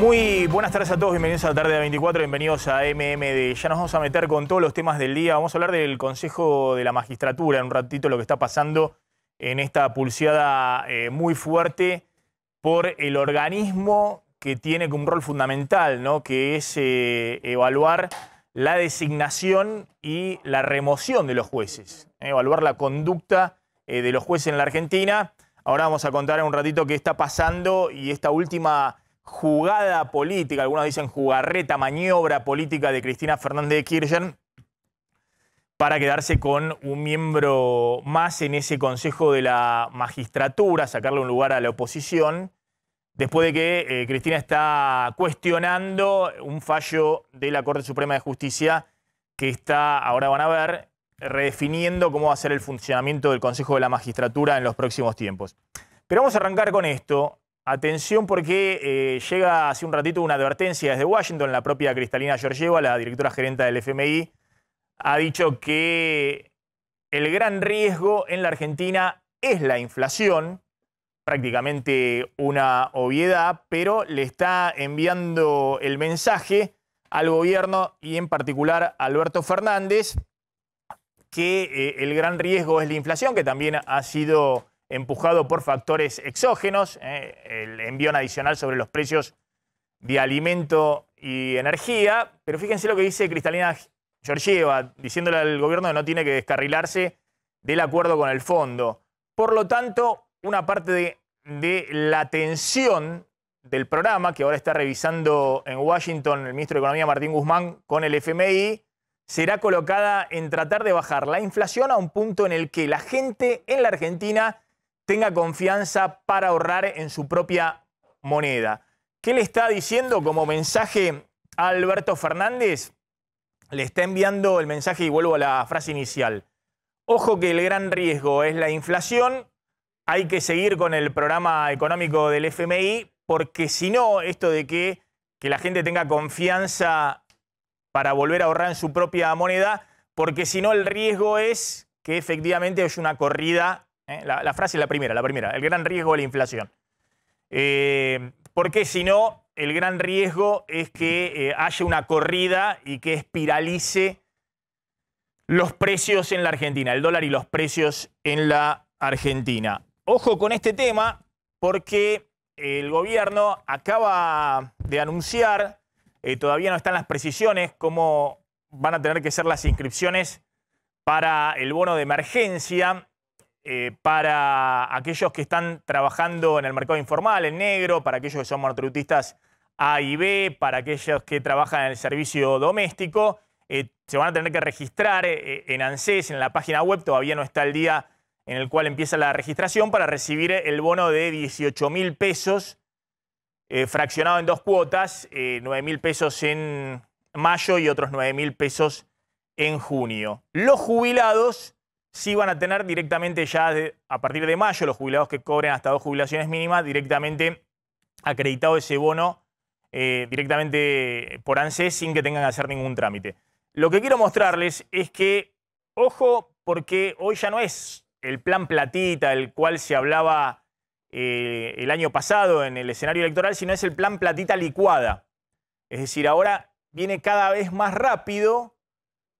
Muy buenas tardes a todos, bienvenidos a la tarde de 24, bienvenidos a MMD. Ya nos vamos a meter con todos los temas del día. Vamos a hablar del Consejo de la Magistratura en un ratito, lo que está pasando en esta pulseada muy fuerte por el organismo que tiene un rol fundamental, ¿no? Que es evaluar la designación y la remoción de los jueces, evaluar la conducta de los jueces en la Argentina. Ahora vamos a contar en un ratito qué está pasando y esta última jugada política, algunos dicen jugarreta, maniobra política de Cristina Fernández de Kirchner para quedarse con un miembro más en ese Consejo de la Magistratura, sacarle un lugar a la oposición, después de que Cristina está cuestionando un fallo de la Corte Suprema de Justicia que está, ahora van a ver, redefiniendo cómo va a ser el funcionamiento del Consejo de la Magistratura en los próximos tiempos. Pero vamos a arrancar con esto. Atención porque llega hace un ratito una advertencia desde Washington. La propia Kristalina Georgieva, la directora gerente del FMI, ha dicho que el gran riesgo en la Argentina es la inflación, prácticamente una obviedad, pero le está enviando el mensaje al gobierno y en particular a Alberto Fernández que el gran riesgo es la inflación, que también ha sido empujado por factores exógenos, el envión adicional sobre los precios de alimento y energía. Pero fíjense lo que dice Kristalina Georgieva, diciéndole al gobierno que no tiene que descarrilarse del acuerdo con el fondo. Por lo tanto, una parte de la atención del programa, que ahora está revisando en Washington el ministro de Economía Martín Guzmán con el FMI, será colocada en tratar de bajar la inflación a un punto en el que la gente en la Argentina tenga confianza para ahorrar en su propia moneda. ¿Qué le está diciendo como mensaje a Alberto Fernández? Le está enviando el mensaje, y vuelvo a la frase inicial. Ojo que el gran riesgo es la inflación, hay que seguir con el programa económico del FMI, porque si no, esto de que la gente tenga confianza para volver a ahorrar en su propia moneda, porque si no el riesgo es que efectivamente haya una corrida. La frase es la primera, el gran riesgo de la inflación. Porque si no, el gran riesgo es que haya una corrida y que espiralice los precios en la Argentina, el dólar y los precios en la Argentina. Ojo con este tema porque el gobierno acaba de anunciar, todavía no están las precisiones, cómo van a tener que ser las inscripciones para el bono de emergencia, para aquellos que están trabajando en el mercado informal, en negro, para aquellos que son monotributistas A y B, para aquellos que trabajan en el servicio doméstico. Se van a tener que registrar en ANSES, en la página web. Todavía no está el día en el cual empieza la registración para recibir el bono de 18.000 pesos, fraccionado en dos cuotas, 9.000 pesos en mayo y otros 9.000 pesos en junio. Los jubilados sí van a tener directamente ya a partir de mayo, los jubilados que cobren hasta 2 jubilaciones mínimas, directamente acreditado ese bono directamente por ANSES sin que tengan que hacer ningún trámite. Lo que quiero mostrarles es que, ojo, porque hoy ya no es el plan platita del cual se hablaba el año pasado en el escenario electoral, sino es el plan platita licuada. Es decir, ahora viene cada vez más rápido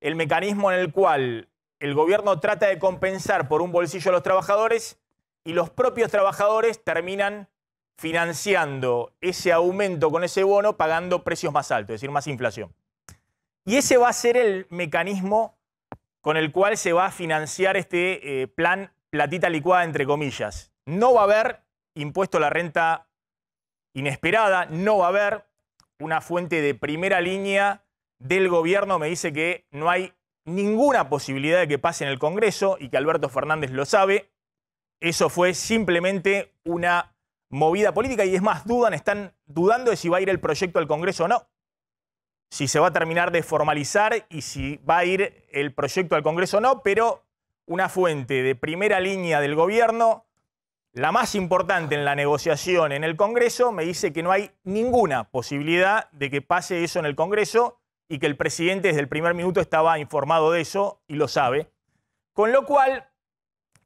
el mecanismo en el cual el gobierno trata de compensar por un bolsillo a los trabajadores y los propios trabajadores terminan financiando ese aumento con ese bono pagando precios más altos, es decir, más inflación. Y ese va a ser el mecanismo con el cual se va a financiar este plan platita licuada, entre comillas. No va a haber impuesto a la renta inesperada, no va a haber. Una fuente de primera línea del gobierno me dice que no hay ninguna posibilidad de que pase en el Congreso y que Alberto Fernández lo sabe. Eso fue simplemente una movida política y es más, están dudando de si va a ir el proyecto al Congreso o no. Si se va a terminar de formalizar y si va a ir el proyecto al Congreso o no, pero una fuente de primera línea del gobierno, la más importante en la negociación en el Congreso, me dice que no hay ninguna posibilidad de que pase eso en el Congreso y que el presidente desde el primer minuto estaba informado de eso y lo sabe. Con lo cual,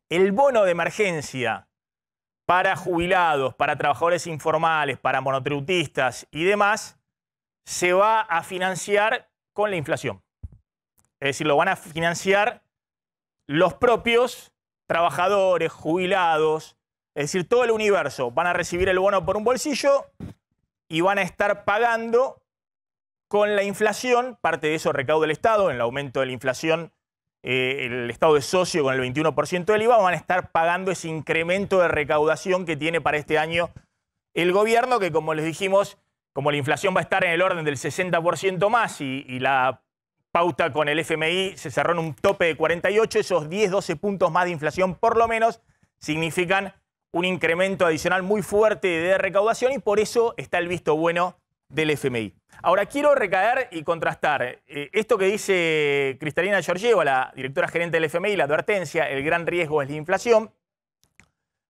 el bono de emergencia para jubilados, para trabajadores informales, para monotributistas y demás, se va a financiar con la inflación. Es decir, lo van a financiar los propios trabajadores, jubilados, es decir, todo el universo. Van a recibir el bono por un bolsillo y van a estar pagando con la inflación, parte de eso recauda el Estado, en el aumento de la inflación, el Estado es socio con el 21% del IVA, van a estar pagando ese incremento de recaudación que tiene para este año el gobierno, que como les dijimos, como la inflación va a estar en el orden del 60% más y la pauta con el FMI se cerró en un tope de 48, esos 10, 12 puntos más de inflación por lo menos significan un incremento adicional muy fuerte de recaudación y por eso está el visto bueno del FMI. Ahora quiero recaer y contrastar esto que dice Kristalina Georgieva, la directora gerente del FMI, la advertencia, el gran riesgo es la inflación,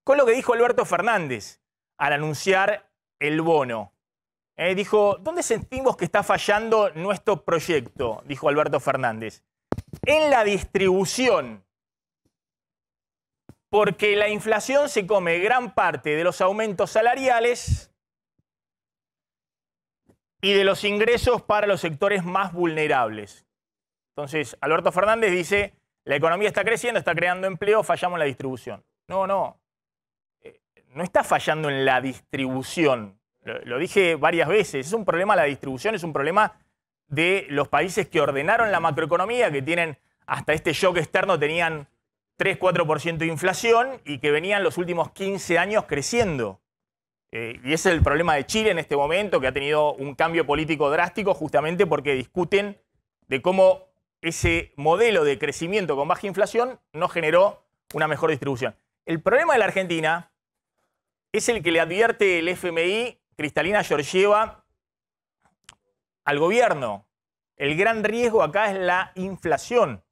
con lo que dijo Alberto Fernández al anunciar el bono. Dijo, ¿dónde sentimos que está fallando nuestro proyecto? Dijo Alberto Fernández. En la distribución. Porque la inflación se come gran parte de los aumentos salariales y de los ingresos para los sectores más vulnerables. Entonces, Alberto Fernández dice, la economía está creciendo, está creando empleo, fallamos en la distribución. No, no. No está fallando en la distribución. Lo dije varias veces. Es un problema la distribución, es un problema de los países que ordenaron la macroeconomía, que tienen, hasta este shock externo, tenían 3-4% de inflación y que venían los últimos 15 años creciendo. Y ese es el problema de Chile en este momento, que ha tenido un cambio político drástico justamente porque discuten de cómo ese modelo de crecimiento con baja inflación no generó una mejor distribución. El problema de la Argentina es el que le advierte el FMI, Kristalina Georgieva, al gobierno. El gran riesgo acá es la inflación.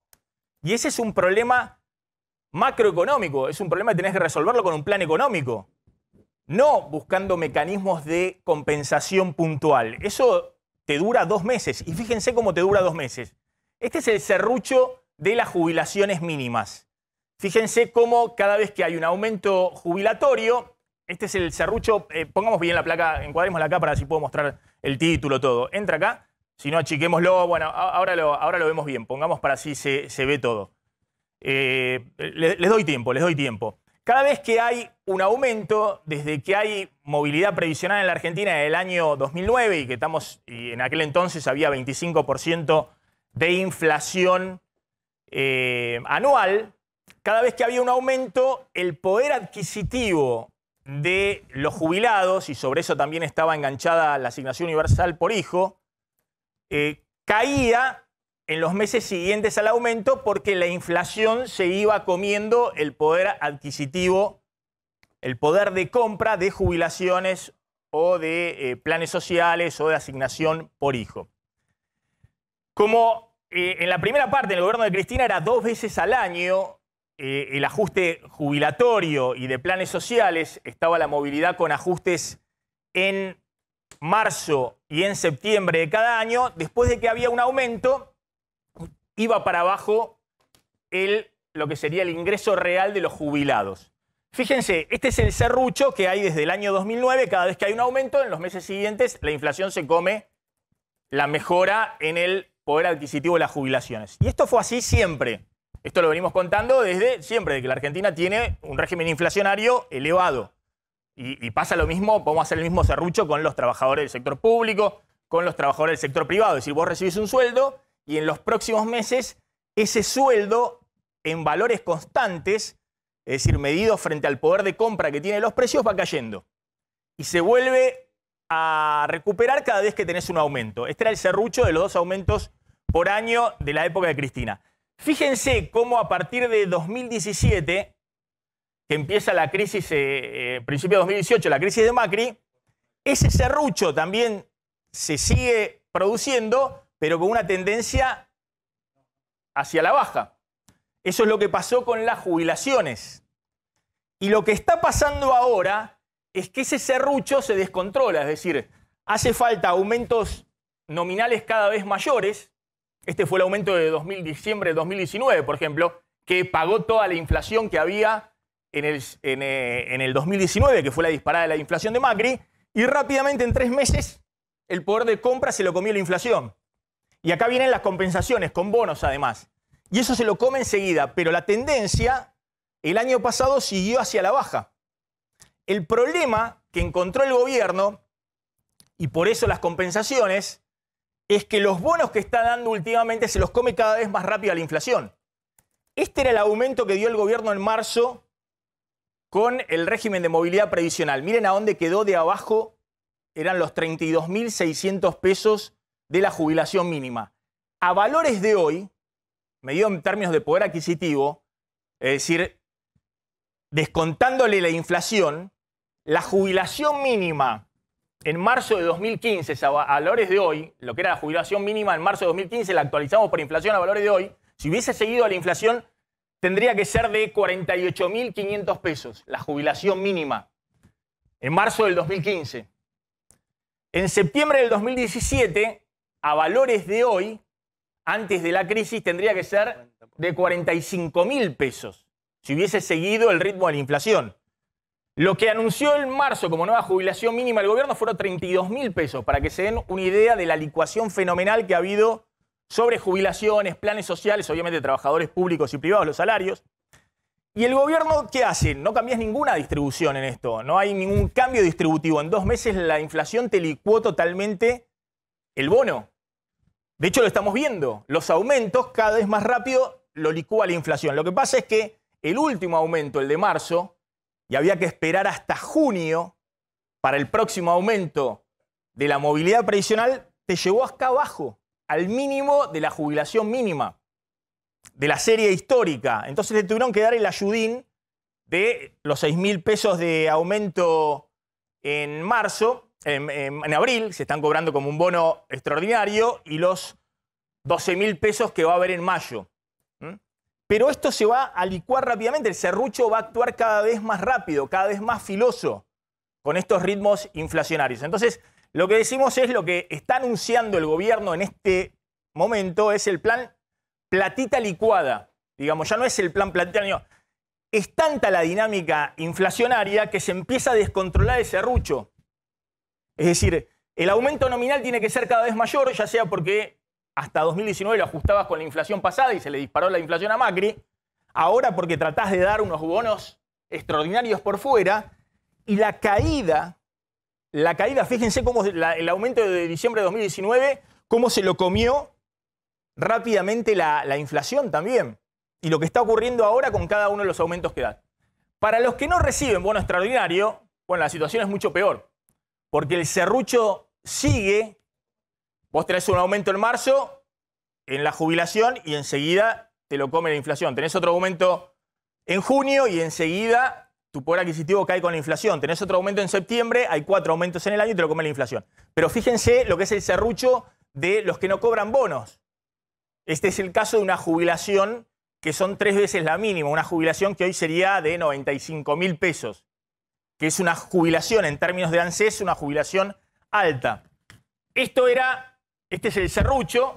Y ese es un problema macroeconómico, es un problema que tenés que resolverlo con un plan económico. No buscando mecanismos de compensación puntual. Eso te dura 2 meses. Y fíjense cómo te dura 2 meses. Este es el serrucho de las jubilaciones mínimas. Fíjense cómo cada vez que hay un aumento jubilatorio, este es el serrucho, pongamos bien la placa, encuadrémosla acá para así puedo mostrar el título, todo. Entra acá, si no achiquémoslo, bueno, ahora lo vemos bien, pongamos para así se ve todo. Les doy tiempo. Cada vez que hay un aumento, desde que hay movilidad previsional en la Argentina en el año 2009 y en aquel entonces había 25% de inflación anual, cada vez que había un aumento, el poder adquisitivo de los jubilados, y sobre eso también estaba enganchada la asignación universal por hijo, caía en los meses siguientes al aumento porque la inflación se iba comiendo el poder adquisitivo, el poder de compra de jubilaciones o de planes sociales o de asignación por hijo. Como en la primera parte del gobierno de Cristina era 2 veces al año el ajuste jubilatorio y de planes sociales, estaba la movilidad con ajustes en marzo y en septiembre de cada año, después de que había un aumento, iba para abajo lo que sería el ingreso real de los jubilados. Fíjense, este es el serrucho que hay desde el año 2009. Cada vez que hay un aumento, en los meses siguientes, la inflación se come la mejora en el poder adquisitivo de las jubilaciones. Y esto fue así siempre. Esto lo venimos contando desde siempre, de que la Argentina tiene un régimen inflacionario elevado. Y pasa lo mismo, podemos hacer el mismo serrucho con los trabajadores del sector público, con los trabajadores del sector privado. Es decir, vos recibís un sueldo y en los próximos meses ese sueldo en valores constantes, es decir, medido frente al poder de compra que tienen los precios, va cayendo. Y se vuelve a recuperar cada vez que tenés un aumento. Este era el serrucho de los 2 aumentos por año de la época de Cristina. Fíjense cómo a partir de 2017, que empieza la crisis, principio de 2018, la crisis de Macri, ese serrucho también se sigue produciendo, pero con una tendencia hacia la baja. Eso es lo que pasó con las jubilaciones. Y lo que está pasando ahora es que ese serrucho se descontrola, es decir, hace falta aumentos nominales cada vez mayores. Este fue el aumento de diciembre de 2019, por ejemplo, que pagó toda la inflación que había en el 2019, que fue la disparada de la inflación de Macri, y rápidamente en 3 meses el poder de compra se lo comió la inflación. Y acá vienen las compensaciones, con bonos además. Y eso se lo come enseguida, pero la tendencia el año pasado siguió hacia la baja. El problema que encontró el gobierno, y por eso las compensaciones, es que los bonos que está dando últimamente se los come cada vez más rápido la inflación. Este era el aumento que dio el gobierno en marzo con el régimen de movilidad previsional. Miren a dónde quedó de abajo, eran los 32.600 pesos de la jubilación mínima. A valores de hoy, medido en términos de poder adquisitivo, es decir, descontándole la inflación, la jubilación mínima en marzo de 2015, a valores de hoy, lo que era la jubilación mínima en marzo de 2015, la actualizamos por inflación a valores de hoy, si hubiese seguido la inflación, tendría que ser de 48.500 pesos, la jubilación mínima, en marzo del 2015. En septiembre del 2017, a valores de hoy, antes de la crisis, tendría que ser de 45.000 pesos, si hubiese seguido el ritmo de la inflación. Lo que anunció en marzo como nueva jubilación mínima el gobierno fueron 32.000 pesos, para que se den una idea de la licuación fenomenal que ha habido sobre jubilaciones, planes sociales, obviamente trabajadores públicos y privados, los salarios. ¿Y el gobierno qué hace? No cambias ninguna distribución en esto, no hay ningún cambio distributivo. En 2 meses la inflación te licuó totalmente el bono. De hecho lo estamos viendo, los aumentos cada vez más rápido lo licúa la inflación. Lo que pasa es que el último aumento, el de marzo, y había que esperar hasta junio para el próximo aumento de la movilidad previsional, te llevó acá abajo, al mínimo de la jubilación mínima, de la serie histórica. Entonces le tuvieron que dar el ayudín de los 6.000 pesos de aumento en marzo, en abril, se están cobrando como un bono extraordinario, y los 12.000 pesos que va a haber en mayo. Pero esto se va a licuar rápidamente, el serrucho va a actuar cada vez más rápido, cada vez más filoso con estos ritmos inflacionarios. Entonces, lo que decimos es lo que está anunciando el gobierno en este momento es el plan platita licuada. Digamos, ya no es el plan platita, no. Es tanta la dinámica inflacionaria que se empieza a descontrolar el serrucho. Es decir, el aumento nominal tiene que ser cada vez mayor, ya sea porque hasta 2019 lo ajustabas con la inflación pasada y se le disparó la inflación a Macri. Ahora porque tratás de dar unos bonos extraordinarios por fuera. Y la caída, fíjense cómo el aumento de diciembre de 2019, cómo se lo comió rápidamente la inflación también. Y lo que está ocurriendo ahora con cada uno de los aumentos que dan. Para los que no reciben bono extraordinario, bueno, la situación es mucho peor. Porque el serrucho sigue. Vos tenés un aumento en marzo en la jubilación y enseguida te lo come la inflación. Tenés otro aumento en junio y enseguida tu poder adquisitivo cae con la inflación. Tenés otro aumento en septiembre, hay 4 aumentos en el año y te lo come la inflación. Pero fíjense lo que es el serrucho de los que no cobran bonos. Este es el caso de una jubilación que son 3 veces la mínima, una jubilación que hoy sería de 95.000 pesos, que es una jubilación en términos de ANSES, una jubilación alta. Este es el serrucho,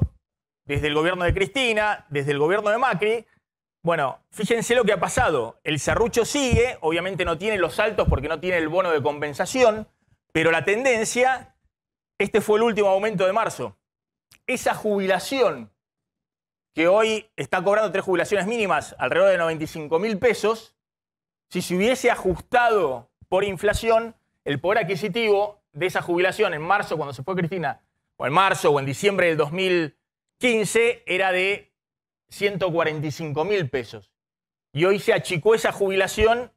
desde el gobierno de Cristina, desde el gobierno de Macri. Bueno, fíjense lo que ha pasado. El serrucho sigue, obviamente no tiene los saltos porque no tiene el bono de compensación, pero la tendencia, este fue el último aumento de marzo. Esa jubilación que hoy está cobrando 3 jubilaciones mínimas, alrededor de 95.000 pesos, si se hubiese ajustado por inflación, el poder adquisitivo de esa jubilación en marzo, cuando se fue Cristina, o en marzo o en diciembre del 2015, era de 145.000 pesos. Y hoy se achicó esa jubilación,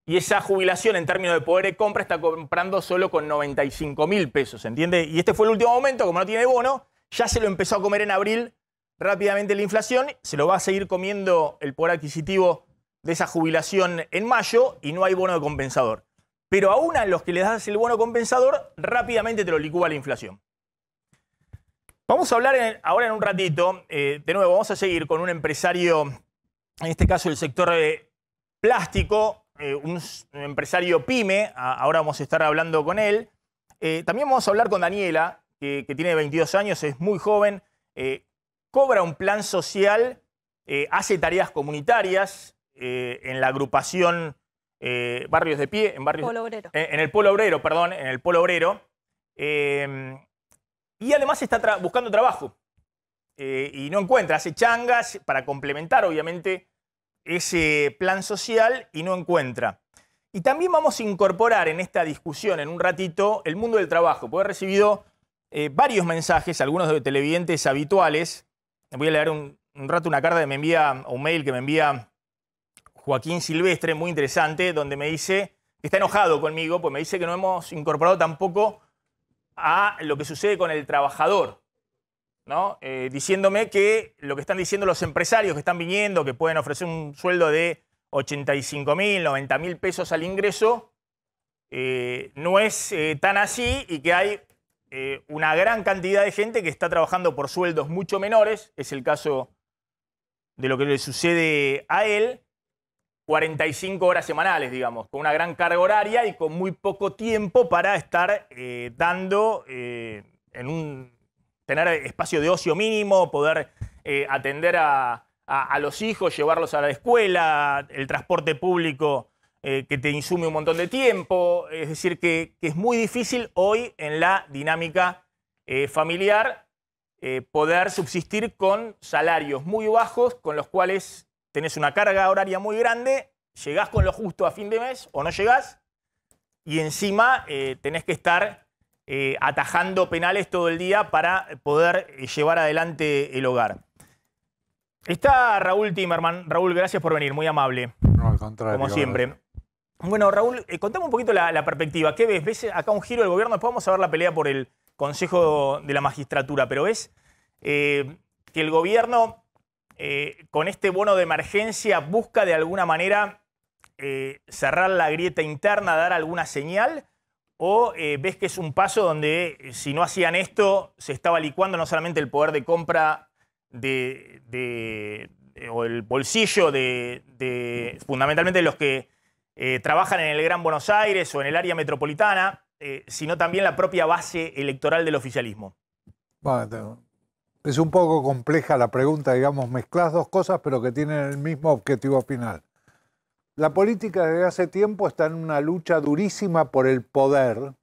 y esa jubilación en términos de poder de compra está comprando solo con 95.000 pesos, ¿entiende? Y este fue el último aumento, como no tiene bono, ya se lo empezó a comer en abril rápidamente la inflación, se lo va a seguir comiendo el poder adquisitivo de esa jubilación en mayo y no hay bono de compensador. Pero aún a los que les das el bono compensador, rápidamente te lo licúa la inflación. Vamos a hablar ahora en un ratito, de nuevo, vamos a seguir con un empresario, en este caso del sector plástico, un empresario pyme, ahora vamos a estar hablando con él. También vamos a hablar con Daniela, que tiene 22 años, es muy joven, cobra un plan social, hace tareas comunitarias, en la agrupación Barrios de Pie, Polo Obrero. En el Polo Obrero, perdón, en el Polo Obrero. Y además está buscando trabajo. Y no encuentra, hace changas para complementar, obviamente, ese plan social y no encuentra. Y también vamos a incorporar en esta discusión, en un ratito, el mundo del trabajo, porque he recibido varios mensajes, algunos de televidentes habituales. Voy a leer un rato una carta que me envía, o un mail que me envía Joaquín Silvestre, muy interesante, donde me dice que está enojado conmigo, pues me dice que no hemos incorporado tampoco a lo que sucede con el trabajador, ¿no? Diciéndome que lo que están diciendo los empresarios que están viniendo, que pueden ofrecer un sueldo de 85.000, 90.000 pesos al ingreso, no es tan así y que hay una gran cantidad de gente que está trabajando por sueldos mucho menores, es el caso de lo que le sucede a él, 45 horas semanales, digamos, con una gran carga horaria y con muy poco tiempo para estar dando tener espacio de ocio mínimo, poder atender a los hijos, llevarlos a la escuela, el transporte público que te insume un montón de tiempo. Es decir, que es muy difícil hoy en la dinámica familiar poder subsistir con salarios muy bajos, con los cuales tenés una carga horaria muy grande, llegás con lo justo a fin de mes o no llegás, y encima tenés que estar atajando penales todo el día para poder llevar adelante el hogar. Está Raúl Timerman. Raúl, gracias por venir, muy amable. No, al contrario. Como siempre. Bueno, Raúl, contame un poquito la perspectiva. ¿Qué ves? ¿Ves acá un giro del gobierno? Después vamos a ver la pelea por el Consejo de la Magistratura, pero ¿ves que el gobierno con este bono de emergencia busca de alguna manera cerrar la grieta interna, dar alguna señal? ¿O ves que es un paso donde si no hacían esto se estaba licuando no solamente el poder de compra o el bolsillo fundamentalmente de los que trabajan en el Gran Buenos Aires o en el área metropolitana, sino también la propia base electoral del oficialismo? Bueno, es un poco compleja la pregunta, digamos, mezclas dos cosas pero que tienen el mismo objetivo final. La política desde hace tiempo está en una lucha durísima por el poder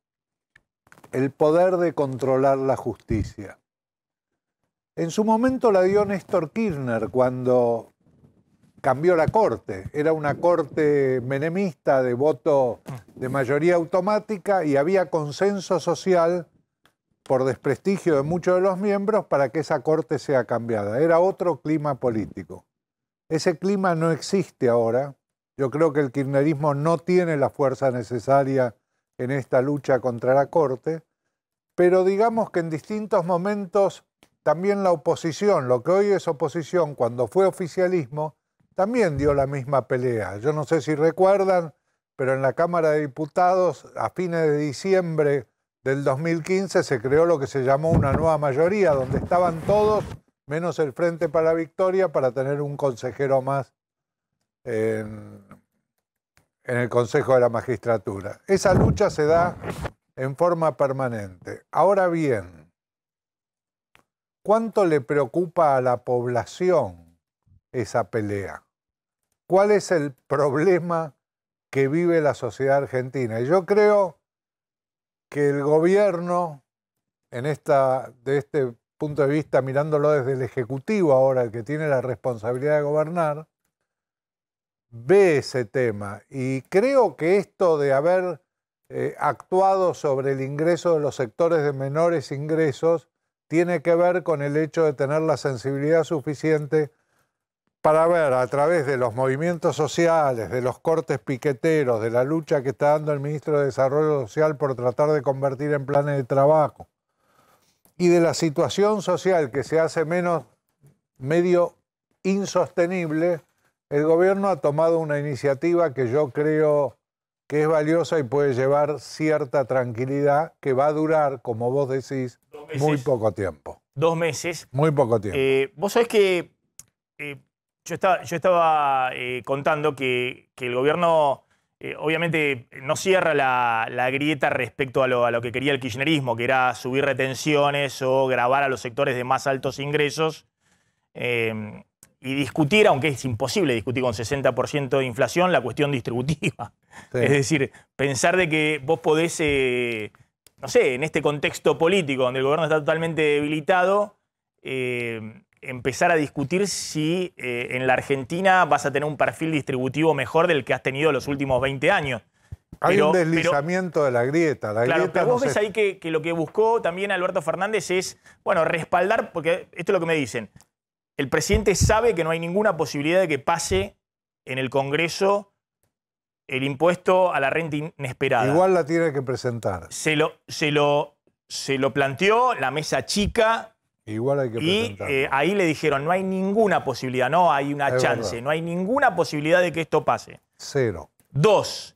de controlar la justicia. En su momento la dio Néstor Kirchner cuando cambió la corte. Era una corte menemista de voto de mayoría automática y había consenso social por desprestigio de muchos de los miembros para que esa corte sea cambiada. Era otro clima político. Ese clima no existe ahora. Yo creo que el kirchnerismo no tiene la fuerza necesaria en esta lucha contra la corte, pero digamos que en distintos momentos también la oposición, lo que hoy es oposición, cuando fue oficialismo, también dio la misma pelea. Yo no sé si recuerdan, pero en la Cámara de Diputados, a fines de diciembre del 2015, se creó lo que se llamó una nueva mayoría, donde estaban todos, menos el Frente para la Victoria, para tener un consejero más en el Consejo de la Magistratura. Esa lucha se da en forma permanente. Ahora bien, ¿cuánto le preocupa a la población esa pelea? ¿Cuál es el problema que vive la sociedad argentina? Y yo creo que el gobierno, de este punto de vista, mirándolo desde el Ejecutivo ahora, el que tiene la responsabilidad de gobernar, ve ese tema. Y creo que esto de haber actuado sobre el ingreso de los sectores de menores ingresos tiene que ver con el hecho de tener la sensibilidad suficiente para ver a través de los movimientos sociales, de los cortes piqueteros, de la lucha que está dando el ministro de Desarrollo Social por tratar de convertir en planes de trabajo y de la situación social que se hace medio insostenible. El gobierno ha tomado una iniciativa que yo creo que es valiosa y puede llevar cierta tranquilidad, que va a durar, como vos decís, muy poco tiempo. 2 meses. Muy poco tiempo. Vos sabés que yo estaba contando que el gobierno obviamente no cierra la grieta respecto a lo que quería el kirchnerismo, que era subir retenciones o gravar a los sectores de más altos ingresos. y discutir, aunque es imposible discutir con 60% de inflación, la cuestión distributiva. Sí. Es decir, pensar de que vos podés, no sé, en este contexto político donde el gobierno está totalmente debilitado, empezar a discutir si en la Argentina vas a tener un perfil distributivo mejor del que has tenido los últicos 20 años. Hay un deslizamiento de la grieta. Claro, pero vos ves ahí que lo que buscó también Alberto Fernández es, bueno, respaldar, porque esto es lo que me dicen. El presidente sabe que no hay ninguna posibilidad de que pase en el Congreso el impuesto a la renta inesperada. Igual la tiene que presentar. Se lo planteó la mesa chica. Igual hay que presentarlo. Y ahí le dijeron, no hay ninguna posibilidad, no hay una chance, verdad. No hay ninguna posibilidad de que esto pase. Cero. 2.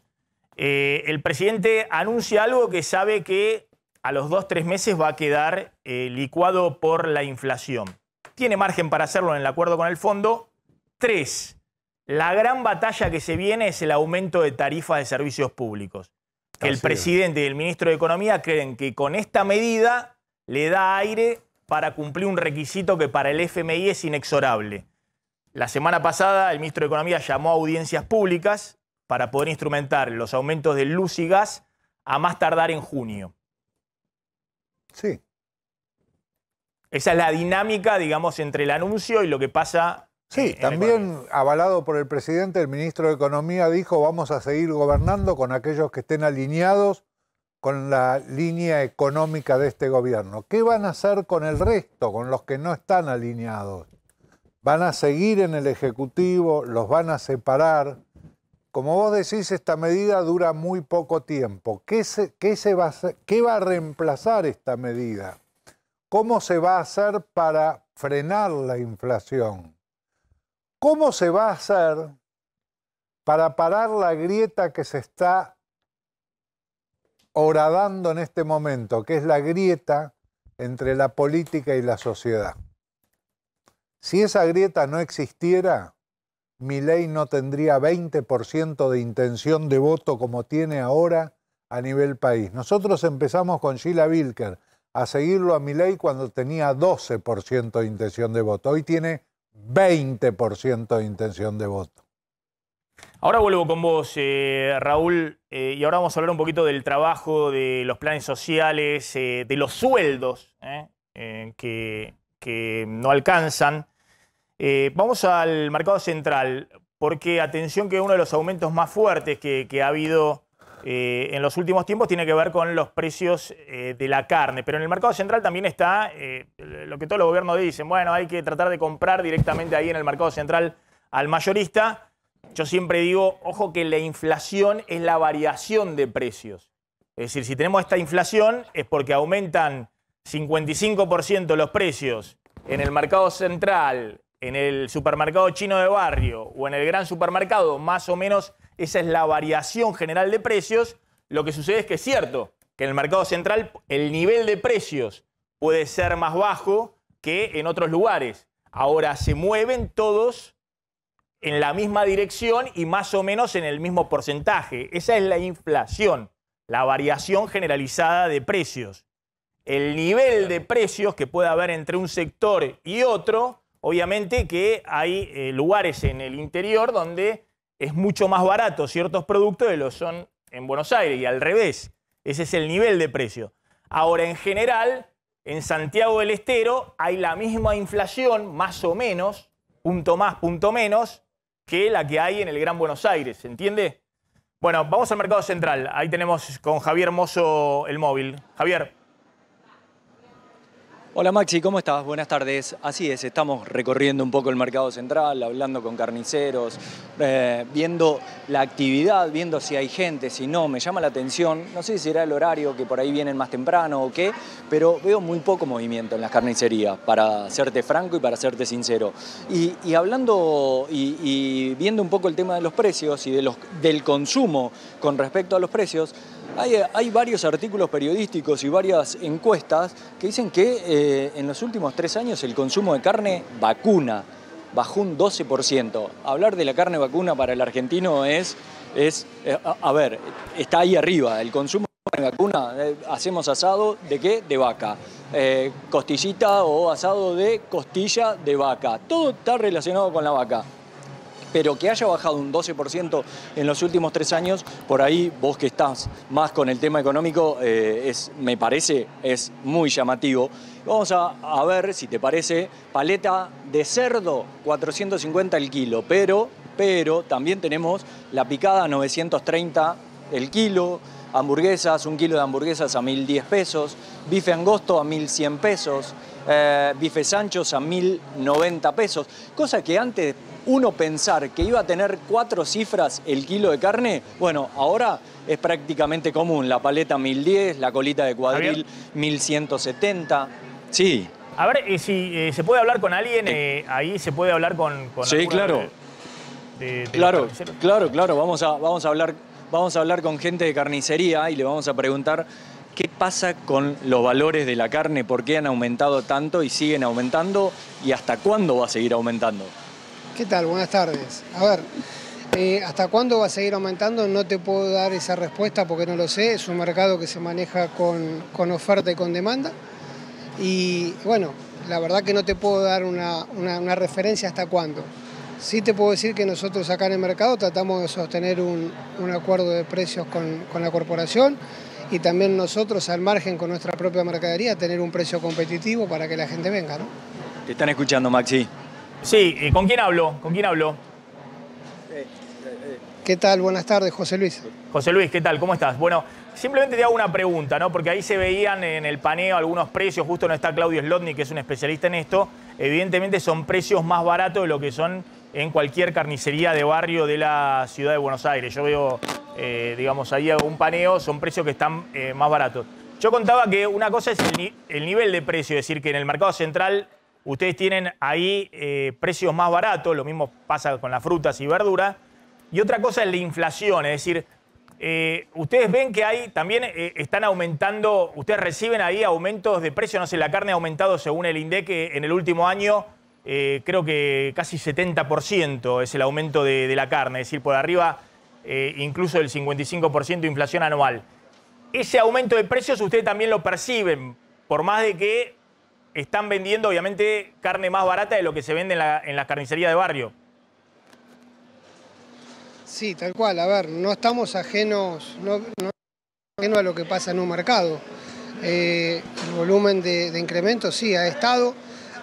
El presidente anuncia algo que sabe que a los 2-3 meses va a quedar licuado por la inflación. Tiene margen para hacerlo en el acuerdo con el fondo. 3. La gran batalla que se viene es el aumento de tarifas de servicios públicos. Que el presidente y el ministro de Economía creen que con esta medida le da aire para cumplir un requisito que para el FMI es inexorable. La semana pasada el ministro de Economía llamó a audiencias públicas para poder instrumentar los aumentos de luz y gas a más tardar en junio. Sí. Esa es la dinámica, digamos, entre el anuncio y lo que pasa. Sí, también avalado por el presidente, el ministro de Economía dijo vamos a seguir gobernando con aquellos que estén alineados con la línea económica de este gobierno. ¿Qué van a hacer con el resto, con los que no están alineados? ¿Van a seguir en el Ejecutivo? ¿Los van a separar? Como vos decís, esta medida dura muy poco tiempo. ¿Qué va a reemplazar esta medida? ¿Cómo se va a hacer para frenar la inflación? ¿Cómo se va a hacer para parar la grieta que se está horadando en este momento, que es la grieta entre la política y la sociedad? Si esa grieta no existiera, Milei no tendría 20% de intención de voto como tiene ahora a nivel país. Nosotros empezamos con Sheila Wilker a seguirlo a Milei cuando tenía 12% de intención de voto. Hoy tiene 20% de intención de voto. Ahora vuelvo con vos, Raúl, y ahora vamos a hablar un poquito del trabajo, de los planes sociales, de los sueldos que no alcanzan. Vamos al mercado central, porque atención que uno de los aumentos más fuertes que ha habido en los últimos tiempos tiene que ver con los precios de la carne. Pero en el mercado central también está lo que todos los gobiernos dicen, bueno, hay que tratar de comprar directamente ahí en el mercado central al mayorista. Yo siempre digo, ojo que la inflación es la variación de precios. Es decir, si tenemos esta inflación es porque aumentan 55% los precios en el mercado central, en el supermercado chino de barrio o en el gran supermercado, más o menos esa es la variación general de precios. Lo que sucede es que es cierto que en el mercado central el nivel de precios puede ser más bajo que en otros lugares. Ahora se mueven todos en la misma dirección y más o menos en el mismo porcentaje. Esa es la inflación, la variación generalizada de precios. El nivel de precios que puede haber entre un sector y otro, obviamente que hay lugares en el interior donde es mucho más barato ciertos productos de lo son en Buenos Aires y al revés. Ese es el nivel de precio. Ahora, en general, en Santiago del Estero hay la misma inflación, más o menos, punto más, punto menos, que la que hay en el Gran Buenos Aires, ¿se entiende? Bueno, vamos al mercado central. Ahí tenemos con Javier Mozo el móvil. Javier. Hola Maxi, ¿cómo estás? Buenas tardes. Así es, estamos recorriendo un poco el mercado central, hablando con carniceros, viendo la actividad, viendo si hay gente, si no. Me llama la atención, no sé si será el horario, que por ahí vienen más temprano o qué, pero veo muy poco movimiento en las carnicerías, para serte franco y para serte sincero. Y hablando y viendo un poco el tema de los precios y del consumo con respecto a los precios, hay varios artículos periodísticos y varias encuestas que dicen que en los últimos 3 años el consumo de carne vacuna bajó un 12%. Hablar de la carne vacuna para el argentino a ver, está ahí arriba. El consumo de carne vacuna, hacemos asado, ¿de qué? De vaca. costillita o asado de costilla de vaca. Todo está relacionado con la vaca. Pero que haya bajado un 12% en los últimos 3 años, por ahí vos que estás más con el tema económico, me parece, es muy llamativo. Vamos a ver, si te parece, paleta de cerdo, 450 el kilo, pero también tenemos la picada, 930 el kilo, hamburguesas, 1 kilo de hamburguesas a 1.010 pesos, bife angosto a 1.100 pesos, bifes anchos a 1.090 pesos, cosa que antes uno pensar que iba a tener 4 cifras el kilo de carne, bueno, ahora es prácticamente común, la paleta 1.010, la colita de cuadril 1.170, sí. A ver, si se puede hablar con alguien, ahí se puede hablar con sí, claro. Claro, vamos a hablar con gente de carnicería y le vamos a preguntar qué pasa con los valores de la carne, por qué han aumentado tanto y siguen aumentando y hasta cuándo va a seguir aumentando. ¿Qué tal? Buenas tardes. A ver, ¿hasta cuándo va a seguir aumentando? No te puedo dar esa respuesta porque no lo sé. Es un mercado que se maneja con oferta y con demanda. Y bueno, la verdad que no te puedo dar una referencia hasta cuándo. Sí te puedo decir que nosotros acá en el mercado tratamos de sostener un acuerdo de precios con la corporación y también nosotros al margen con nuestra propia mercadería tener un precio competitivo para que la gente venga, ¿no? Te están escuchando, Maxi. Sí, ¿con quién hablo? ¿Con quién hablo? ¿Qué tal? Buenas tardes, José Luis. José Luis, ¿qué tal? ¿Cómo estás? Bueno, simplemente te hago una pregunta, ¿no? Porque ahí se veían en el paneo algunos precios, justo no está Claudio Slotnik, que es un especialista en esto. Evidentemente son precios más baratos de lo que son en cualquier carnicería de barrio de la ciudad de Buenos Aires. Yo veo, digamos, ahí un paneo, son precios que están más baratos. Yo contaba que una cosa es el nivel de precio, es decir, que en el mercado central ustedes tienen ahí precios más baratos, lo mismo pasa con las frutas y verduras. Y otra cosa es la inflación, es decir, ustedes ven que ahí también están aumentando, ustedes reciben ahí aumentos de precio, no sé, la carne ha aumentado según el INDEC en el último año, creo que casi 70% es el aumento de la carne, es decir, por arriba incluso del 55% de inflación anual. Ese aumento de precios ustedes también lo perciben, por más de que están vendiendo obviamente carne más barata de lo que se vende en la carnicería de barrio. Sí, tal cual. A ver, no estamos ajenos a lo que pasa en un mercado. El volumen de incremento sí ha estado.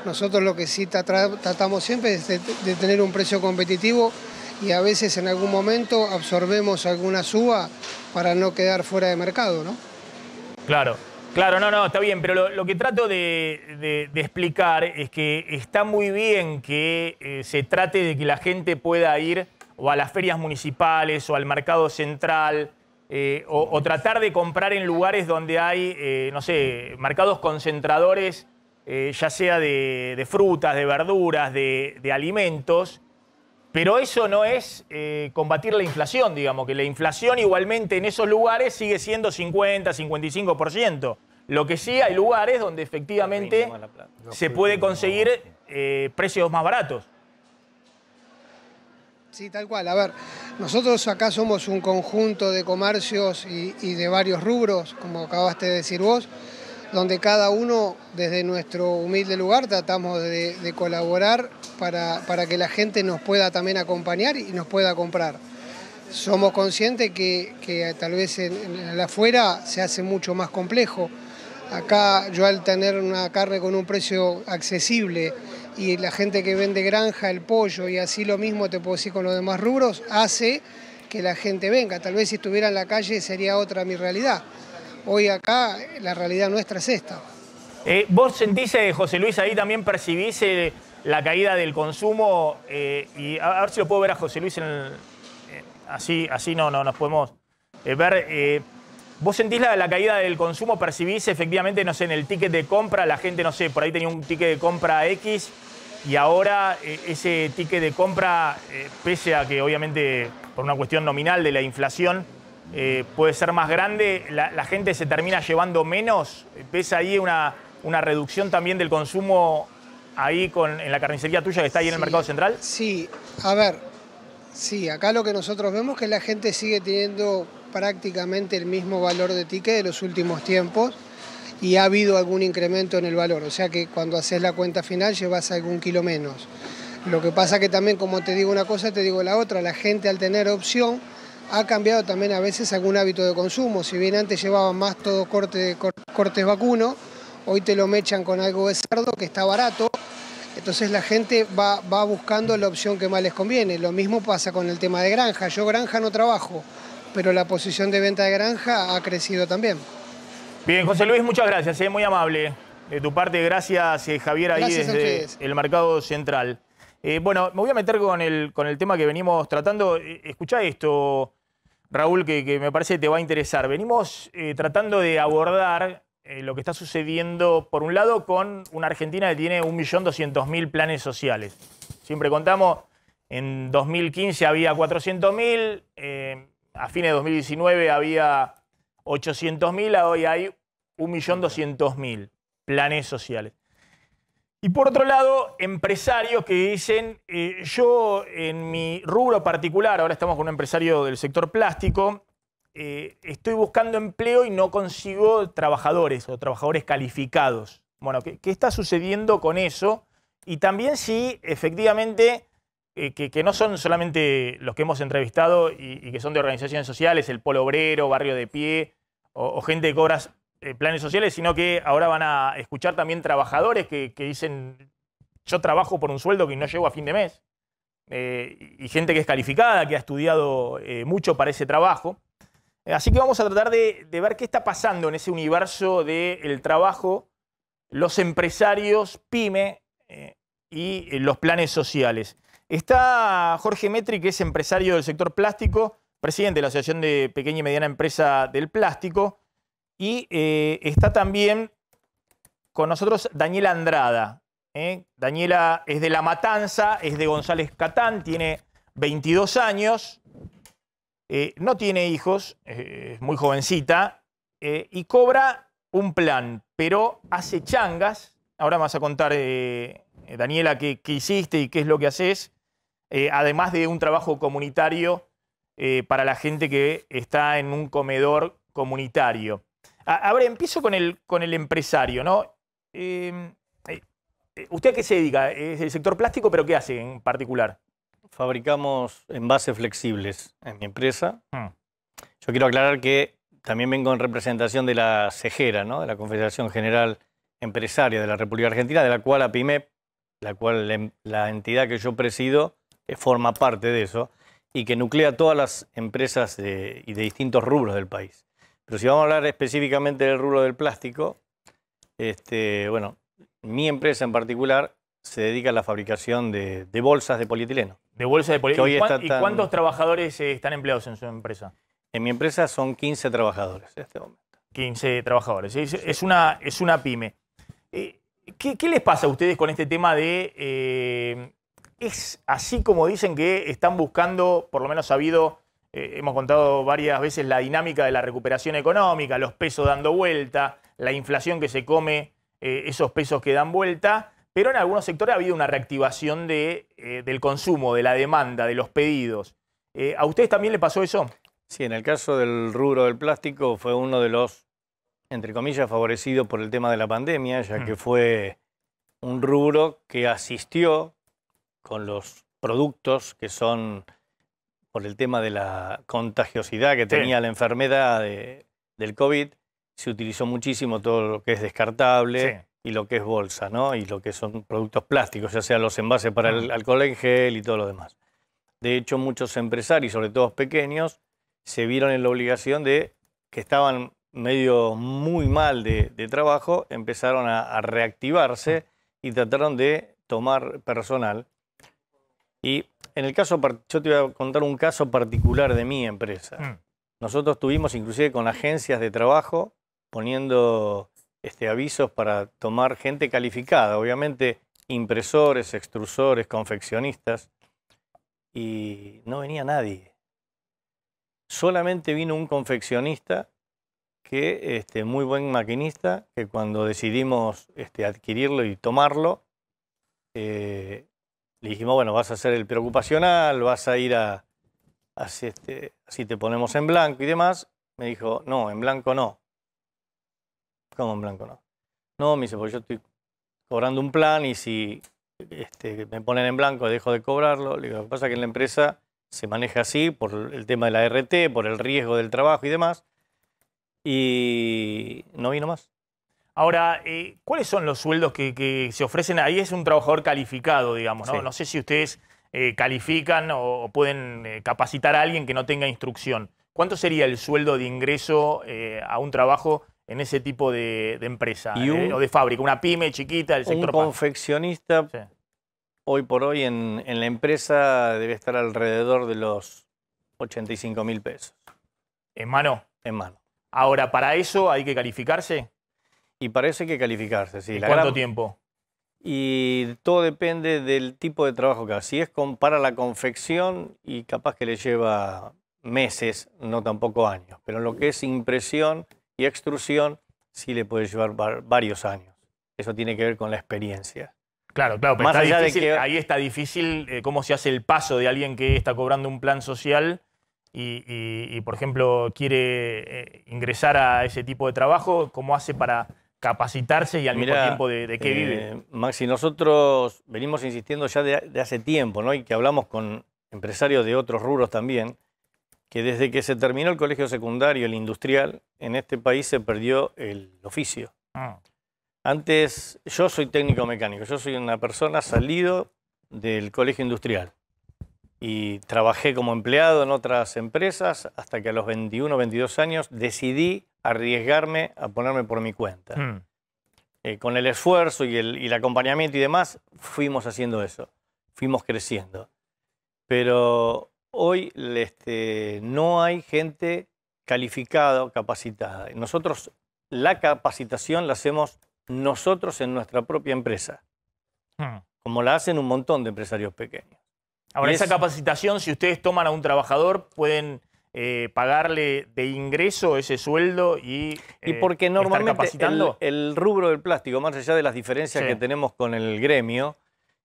Nosotros lo que sí tratamos siempre es de tener un precio competitivo y a veces en algún momento absorbemos alguna suba para no quedar fuera de mercado, ¿no? Claro. Claro, no, está bien, pero lo que trato de explicar es que está muy bien que se trate de que la gente pueda ir o a las ferias municipales o al mercado central o tratar de comprar en lugares donde hay, no sé, mercados concentradores, ya sea de frutas, de verduras, de alimentos, pero eso no es combatir la inflación, digamos, que la inflación igualmente en esos lugares sigue siendo 50, 55%. Lo que sí hay lugares donde efectivamente se puede conseguir precios más baratos. Sí, tal cual. A ver, nosotros acá somos un conjunto de comercios y de varios rubros, como acabaste de decir vos, donde cada uno, desde nuestro humilde lugar, tratamos de colaborar para que la gente nos pueda también acompañar y nos pueda comprar. Somos conscientes que tal vez en el afuera se hace mucho más complejo. Acá yo al tener una carne con un precio accesible y la gente que vende granja, el pollo y así lo mismo te puedo decir con los demás rubros, hace que la gente venga. Tal vez si estuviera en la calle sería otra mi realidad. Hoy acá la realidad nuestra es esta. ¿Vos sentís, José Luis, ahí también percibís la caída del consumo? Y a ver si lo puedo ver a José Luis así no nos podemos ver. ¿Vos sentís la caída del consumo? ¿Percibís efectivamente, no sé, en el ticket de compra? La gente, no sé, por ahí tenía un ticket de compra X y ahora ese ticket de compra, pese a que obviamente por una cuestión nominal de la inflación puede ser más grande, la gente se termina llevando menos. ¿Ves ahí una reducción también del consumo ahí en la carnicería tuya que está ahí en el mercado central? Sí, a ver, sí, acá lo que nosotros vemos es que la gente sigue teniendo prácticamente el mismo valor de ticket de los últimos tiempos y ha habido algún incremento en el valor, o sea que cuando haces la cuenta final llevas algún kilo menos. Lo que pasa que también, como te digo una cosa, te digo la otra, la gente al tener opción ha cambiado también a veces algún hábito de consumo. Si bien antes llevaban más todo cortes vacuno, hoy te lo mechan con algo de cerdo que está barato, entonces la gente va buscando la opción que más les conviene. Lo mismo pasa con el tema de granja. Yo granja no trabajo, pero la posición de venta de granja ha crecido también. Bien, José Luis, muchas gracias, muy amable de tu parte. Gracias, Javier, ahí Gracias desde el Mercado Central. Bueno, me voy a meter con el tema que venimos tratando. Escuchá esto, Raúl, que me parece que te va a interesar. Venimos tratando de abordar lo que está sucediendo, por un lado, con una Argentina que tiene 1.200.000 planes sociales. Siempre contamos, en 2015 había 400.000, a fines de 2019 había 800.000, hoy hay 1.200.000 planes sociales. Y por otro lado, empresarios que dicen, yo en mi rubro particular, ahora estamos con un empresario del sector plástico, estoy buscando empleo y no consigo trabajadores o trabajadores calificados. Bueno, ¿qué está sucediendo con eso? Y también si efectivamente, que no son solamente los que hemos entrevistado y que son de organizaciones sociales, el Polo Obrero, Barrio de Pie, o gente que cobra planes sociales, sino que ahora van a escuchar también trabajadores que dicen, yo trabajo por un sueldo que no llego a fin de mes, y gente que es calificada, que ha estudiado mucho para ese trabajo. Así que vamos a tratar de ver qué está pasando en ese universo del trabajo, los empresarios, pyme y los planes sociales. Está Jorge Metri, que es empresario del sector plástico, presidente de la Asociación de Pequeña y Mediana Empresa del Plástico. Y está también con nosotros Daniela Andrada. Daniela es de La Matanza, es de González Catán, tiene 22 años, no tiene hijos, es muy jovencita, y cobra un plan, pero hace changas. Ahora me vas a contar, Daniela, qué hiciste y qué es lo que haces, además de un trabajo comunitario para la gente que está en un comedor comunitario. A ver, empiezo con el empresario, ¿no? ¿Usted a qué se dedica? Es del sector plástico, pero ¿qué hace en particular? Fabricamos envases flexibles en mi empresa. Yo quiero aclarar que también vengo en representación de la CEGERA, ¿no? De la Confederación General Empresaria de la República Argentina, de la cual APIMEP, la cual la entidad que yo presido, forma parte de eso, y que nuclea todas las empresas y de distintos rubros del país. Pero si vamos a hablar específicamente del rubro del plástico, bueno, mi empresa en particular se dedica a la fabricación de bolsas de polietileno. ¿De bolsas de polietileno? ¿Y cuántos trabajadores están empleados en su empresa? En mi empresa son 15 trabajadores en este momento. 15 trabajadores. Es una pyme. ¿Qué les pasa a ustedes con este tema de... es así como dicen que están buscando, por lo menos ha habido... hemos contado varias veces la dinámica de la recuperación económica, los pesos dando vuelta, la inflación que se come esos pesos que dan vuelta, pero en algunos sectores ha habido una reactivación del consumo, de la demanda, de los pedidos. ¿A ustedes también le pasó eso? Sí, en el caso del rubro del plástico fue uno de los, entre comillas, favorecidos por el tema de la pandemia, ya que fue un rubro que asistió con los productos que son... por el tema de la contagiosidad que tenía la enfermedad del COVID, se utilizó muchísimo todo lo que es descartable y lo que es bolsa, ¿no? Y lo que son productos plásticos, ya sean los envases para el alcohol en gel y todo lo demás. De hecho, muchos empresarios, sobre todo pequeños, se vieron en la obligación de que estaban medio muy mal de trabajo, empezaron a reactivarse y trataron de tomar personal. Y en el caso, yo te voy a contar un caso particular de mi empresa. Nosotros tuvimos inclusive con agencias de trabajo poniendo avisos para tomar gente calificada, obviamente impresores, extrusores, confeccionistas, y no venía nadie. Solamente vino un confeccionista, que muy buen maquinista, que cuando decidimos adquirirlo y tomarlo, le dijimos, bueno, vas a hacer el preocupacional, vas a ir así te ponemos en blanco y demás. Me dijo, no, en blanco no. ¿Cómo en blanco no? No, me dice, porque yo estoy cobrando un plan y si me ponen en blanco dejo de cobrarlo. Le digo, lo que pasa es que en la empresa se maneja así por el tema de la RT, por el riesgo del trabajo y demás. Y no vino más. Ahora, ¿cuáles son los sueldos que se ofrecen? Ahí es un trabajador calificado, digamos, ¿no? Sí. No sé si ustedes califican o pueden capacitar a alguien que no tenga instrucción. ¿Cuánto sería el sueldo de ingreso a un trabajo en ese tipo de empresa o de fábrica? ¿Una pyme chiquita del sector? Un confeccionista, sí, hoy por hoy en la empresa debe estar alrededor de los 85.000 pesos. ¿En mano? En mano. Ahora, ¿para eso hay que calificarse? Y para eso hay que calificarse. Sí. ¿En cuánto tiempo? Y todo depende del tipo de trabajo que haga. Si es para la confección, y capaz que le lleva meses, no tampoco años. Pero lo que es impresión y extrusión, sí le puede llevar varios años. Eso tiene que ver con la experiencia. Claro, claro, pero Más allá de que ahí está difícil cómo se hace el paso de alguien que está cobrando un plan social y, por ejemplo, quiere ingresar a ese tipo de trabajo. ¿Cómo hace para capacitarse y al mismo tiempo de qué vive? Maxi, nosotros venimos insistiendo ya de hace tiempo, ¿no? Y que hablamos con empresarios de otros rubros también, que desde que se terminó el colegio secundario, el industrial, en este país se perdió el oficio. Antes, yo soy técnico mecánico, yo soy una persona salido del colegio industrial y trabajé como empleado en otras empresas hasta que a los 21, 22 años decidí arriesgarme a ponerme por mi cuenta. Con el esfuerzo y el acompañamiento y demás, fuimos haciendo eso, fuimos creciendo. Pero hoy no hay gente calificada, capacitada. Nosotros la capacitación la hacemos nosotros en nuestra propia empresa, como la hacen un montón de empresarios pequeños. Ahora, esa capacitación, si ustedes toman a un trabajador, pueden pagarle de ingreso ese sueldo y porque normalmente estar capacitando. El rubro del plástico, más allá de las diferencias que tenemos con el gremio,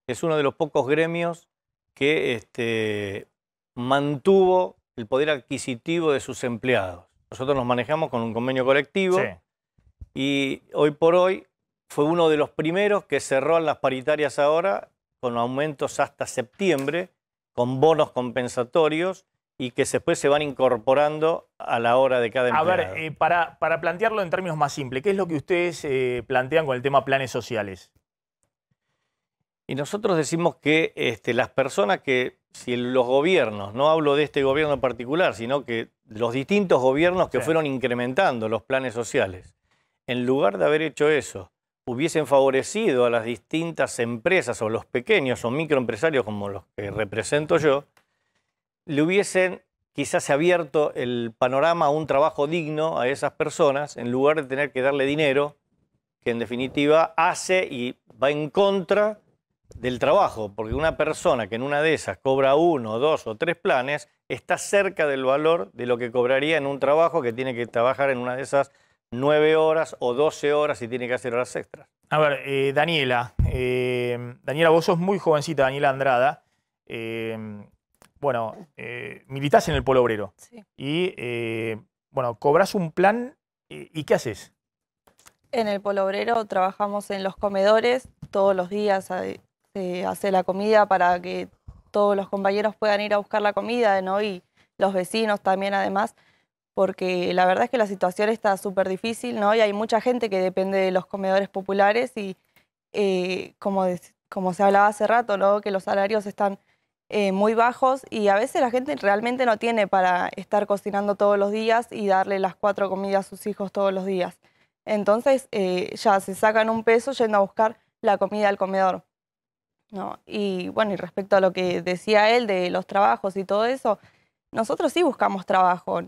es uno de los pocos gremios que mantuvo el poder adquisitivo de sus empleados. Nosotros nos manejamos con un convenio colectivo y hoy por hoy fue uno de los primeros que cerró las paritarias ahora con aumentos hasta septiembre, con bonos compensatorios y que después se van incorporando a la hora de cada empleado. A ver, para plantearlo en términos más simples, ¿qué es lo que ustedes plantean con el tema planes sociales? Y nosotros decimos que las personas que, si los gobiernos, no hablo de este gobierno en particular, sino que los distintos gobiernos que fueron incrementando los planes sociales, en lugar de haber hecho eso, hubiesen favorecido a las distintas empresas o los pequeños o microempresarios como los que represento yo, le hubiesen quizás abierto el panorama a un trabajo digno a esas personas en lugar de tener que darle dinero que en definitiva hace y va en contra del trabajo, porque una persona que en una de esas cobra 1, 2 o 3 planes está cerca del valor de lo que cobraría en un trabajo que tiene que trabajar en una de esas 9 horas o 12 horas y tiene que hacer horas extras. A ver, Daniela, vos sos muy jovencita, Daniela Andrada. Militás en el Polo Obrero. Sí. Y, cobrás un plan. ¿Y qué haces? En el Polo Obrero trabajamos en los comedores. Todos los días se hace la comida para que todos los compañeros puedan ir a buscar la comida, ¿no? Y los vecinos también, además, porque la verdad es que la situación está súper difícil, ¿no? Y hay mucha gente que depende de los comedores populares y como se hablaba hace rato, ¿no? Que los salarios están muy bajos y a veces la gente realmente no tiene para estar cocinando todos los días y darle las 4 comidas a sus hijos todos los días. Entonces ya se sacan un peso yendo a buscar la comida al comedor, ¿no? Y bueno, y respecto a lo que decía él de los trabajos y todo eso, nosotros sí buscamos trabajo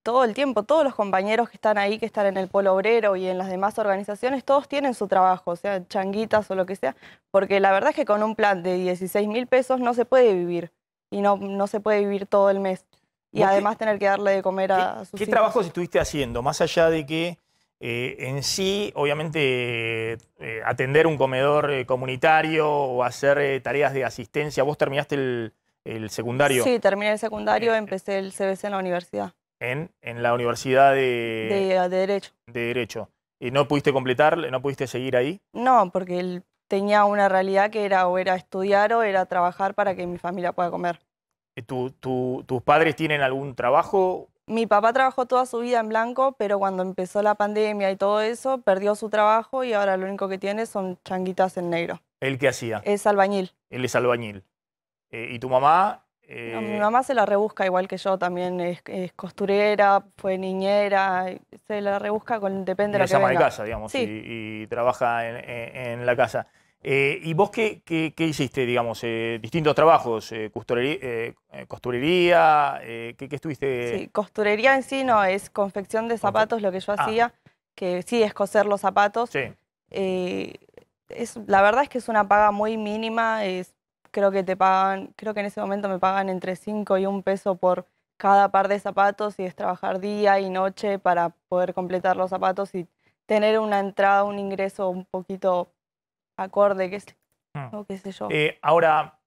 todo el tiempo. Todos los compañeros que están ahí, que están en el Polo Obrero y en las demás organizaciones, todos tienen su trabajo, o sea, changuitas o lo que sea, porque la verdad es que con un plan de 16.000 pesos no se puede vivir y no se puede vivir todo el mes. Y además tener que darle de comer a sus hijos. ¿Qué trabajos estuviste haciendo? Más allá de que en sí, obviamente, atender un comedor comunitario o hacer tareas de asistencia. ¿Vos terminaste el secundario? Sí, terminé el secundario, empecé el CBC en la universidad. En la Universidad de Derecho. De Derecho. ¿Y no pudiste completar, no pudiste seguir ahí? No, porque él tenía una realidad que era o era estudiar o era trabajar para que mi familia pueda comer. ¿Tus padres tienen algún trabajo? Mi papá trabajó toda su vida en blanco, pero cuando empezó la pandemia y todo eso, perdió su trabajo y ahora lo único que tiene son changuitas en negro. ¿Él qué hacía? Es albañil. Él es albañil. ¿Y tu mamá? No, mi mamá se la rebusca igual que yo, también es costurera, fue niñera, se la rebusca depende de lo Es que ama de venga. casa, digamos, Sí. y trabaja en la casa. ¿Y vos qué hiciste, digamos? Distintos trabajos, costurería, ¿qué estuviste? Sí, costurería en sí no, es confección de zapatos lo que yo Ah. hacía, que sí es coser los zapatos. Sí. La verdad es que es una paga muy mínima, creo que en ese momento me pagan entre 5 y 1 peso por cada par de zapatos y es trabajar día y noche para poder completar los zapatos y tener una entrada, un ingreso un poquito acorde, qué sé yo. Ahora,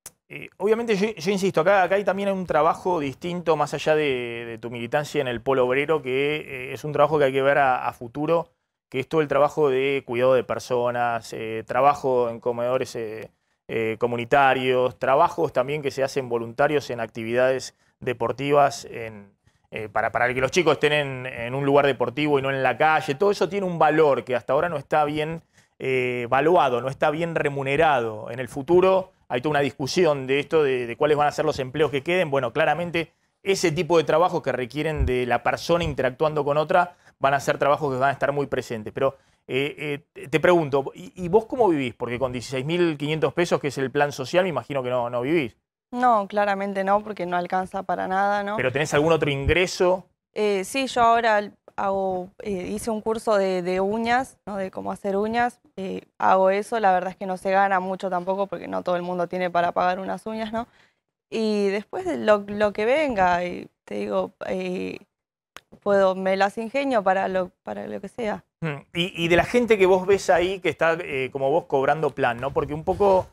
obviamente yo insisto, acá hay también un trabajo distinto más allá de tu militancia en el polo obrero, que es un trabajo que hay que ver a futuro, que es todo el trabajo de cuidado de personas, trabajo en comedores comunitarios, trabajos también que se hacen voluntarios en actividades deportivas para que los chicos estén en un lugar deportivo y no en la calle. Todo eso tiene un valor que hasta ahora no está bien valuado, no está bien remunerado. En el futuro hay toda una discusión de esto, de cuáles van a ser los empleos que queden. Bueno, claramente ese tipo de trabajos que requieren de la persona interactuando con otra van a ser trabajos que van a estar muy presentes. Pero te pregunto, ¿y vos cómo vivís? Porque con 16.500 pesos, que es el plan social, me imagino que no vivís. No, claramente no, porque no alcanza para nada, ¿no? ¿Pero tenés algún otro ingreso? Sí, yo ahora hice un curso de uñas, ¿no? De cómo hacer uñas. Hago eso, la verdad es que no se gana mucho tampoco porque no todo el mundo tiene para pagar unas uñas, ¿no? Y después de lo que venga, te digo, me las ingenio para lo que sea. Y de la gente que vos ves ahí, que está como vos cobrando plan, ¿no? Porque un poco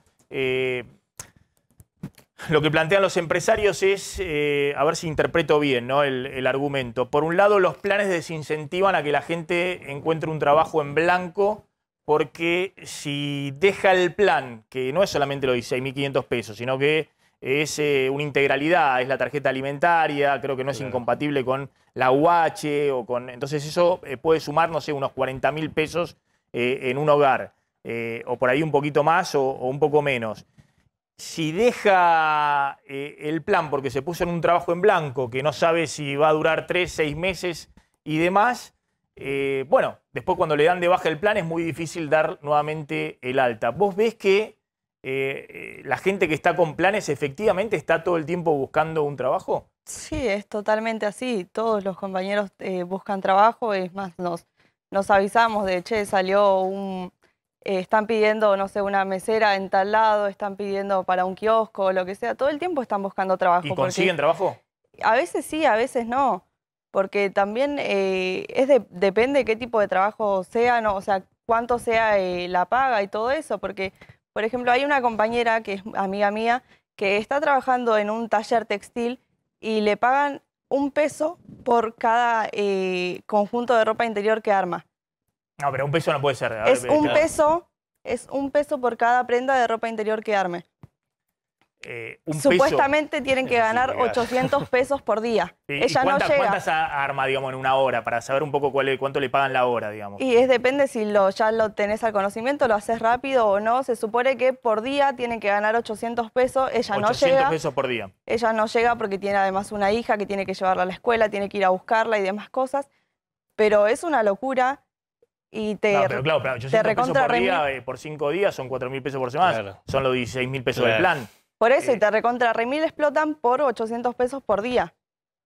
lo que plantean los empresarios es, a ver si interpreto bien, ¿no? el argumento. Por un lado, los planes desincentivan a que la gente encuentre un trabajo en blanco, porque si deja el plan, que no es solamente los 16.500 pesos, sino que es una integralidad, es la tarjeta alimentaria, creo que no es incompatible con la UH, entonces eso puede sumar, no sé, unos 40.000 pesos en un hogar, o por ahí un poquito más o un poco menos. Si deja el plan porque se puso en un trabajo en blanco, que no sabe si va a durar 3, 6 meses y demás, bueno, después cuando le dan de baja el plan es muy difícil dar nuevamente el alta. ¿Vos ves que la gente que está con planes efectivamente está todo el tiempo buscando un trabajo? Sí, es totalmente así. Todos los compañeros buscan trabajo, es más, nos avisamos de, che, están pidiendo, no sé, una mesera en tal lado, están pidiendo para un kiosco o lo que sea. Todo el tiempo están buscando trabajo. ¿Y consiguen trabajo? A veces sí, a veces no. Porque también depende de qué tipo de trabajo sea, ¿no? O sea, cuánto sea la paga y todo eso. Porque, por ejemplo, hay una compañera que es amiga mía que está trabajando en un taller textil y le pagan 1 peso por cada conjunto de ropa interior que arma. No, pero 1 peso no puede ser. Es 1 peso por cada prenda de ropa interior que arme. Supuestamente tienen que ganar 800 pesos por día. Ella no llega. ¿Cuántas arma, digamos, en una hora? Para saber un poco cuánto le pagan la hora, digamos. Y depende si ya lo tenés al conocimiento, lo haces rápido o no. Se supone que por día tienen que ganar 800 pesos. Ella no llega. 800 pesos por día. Ella no llega porque tiene además una hija que tiene que llevarla a la escuela, tiene que ir a buscarla y demás cosas. Pero es una locura. Y pero claro, 800 pesos por día, por 5 días son 4.000 pesos por semana. Claro. Son los 16.000 pesos del plan. Por eso, y te recontra remil explotan por 800 pesos por día.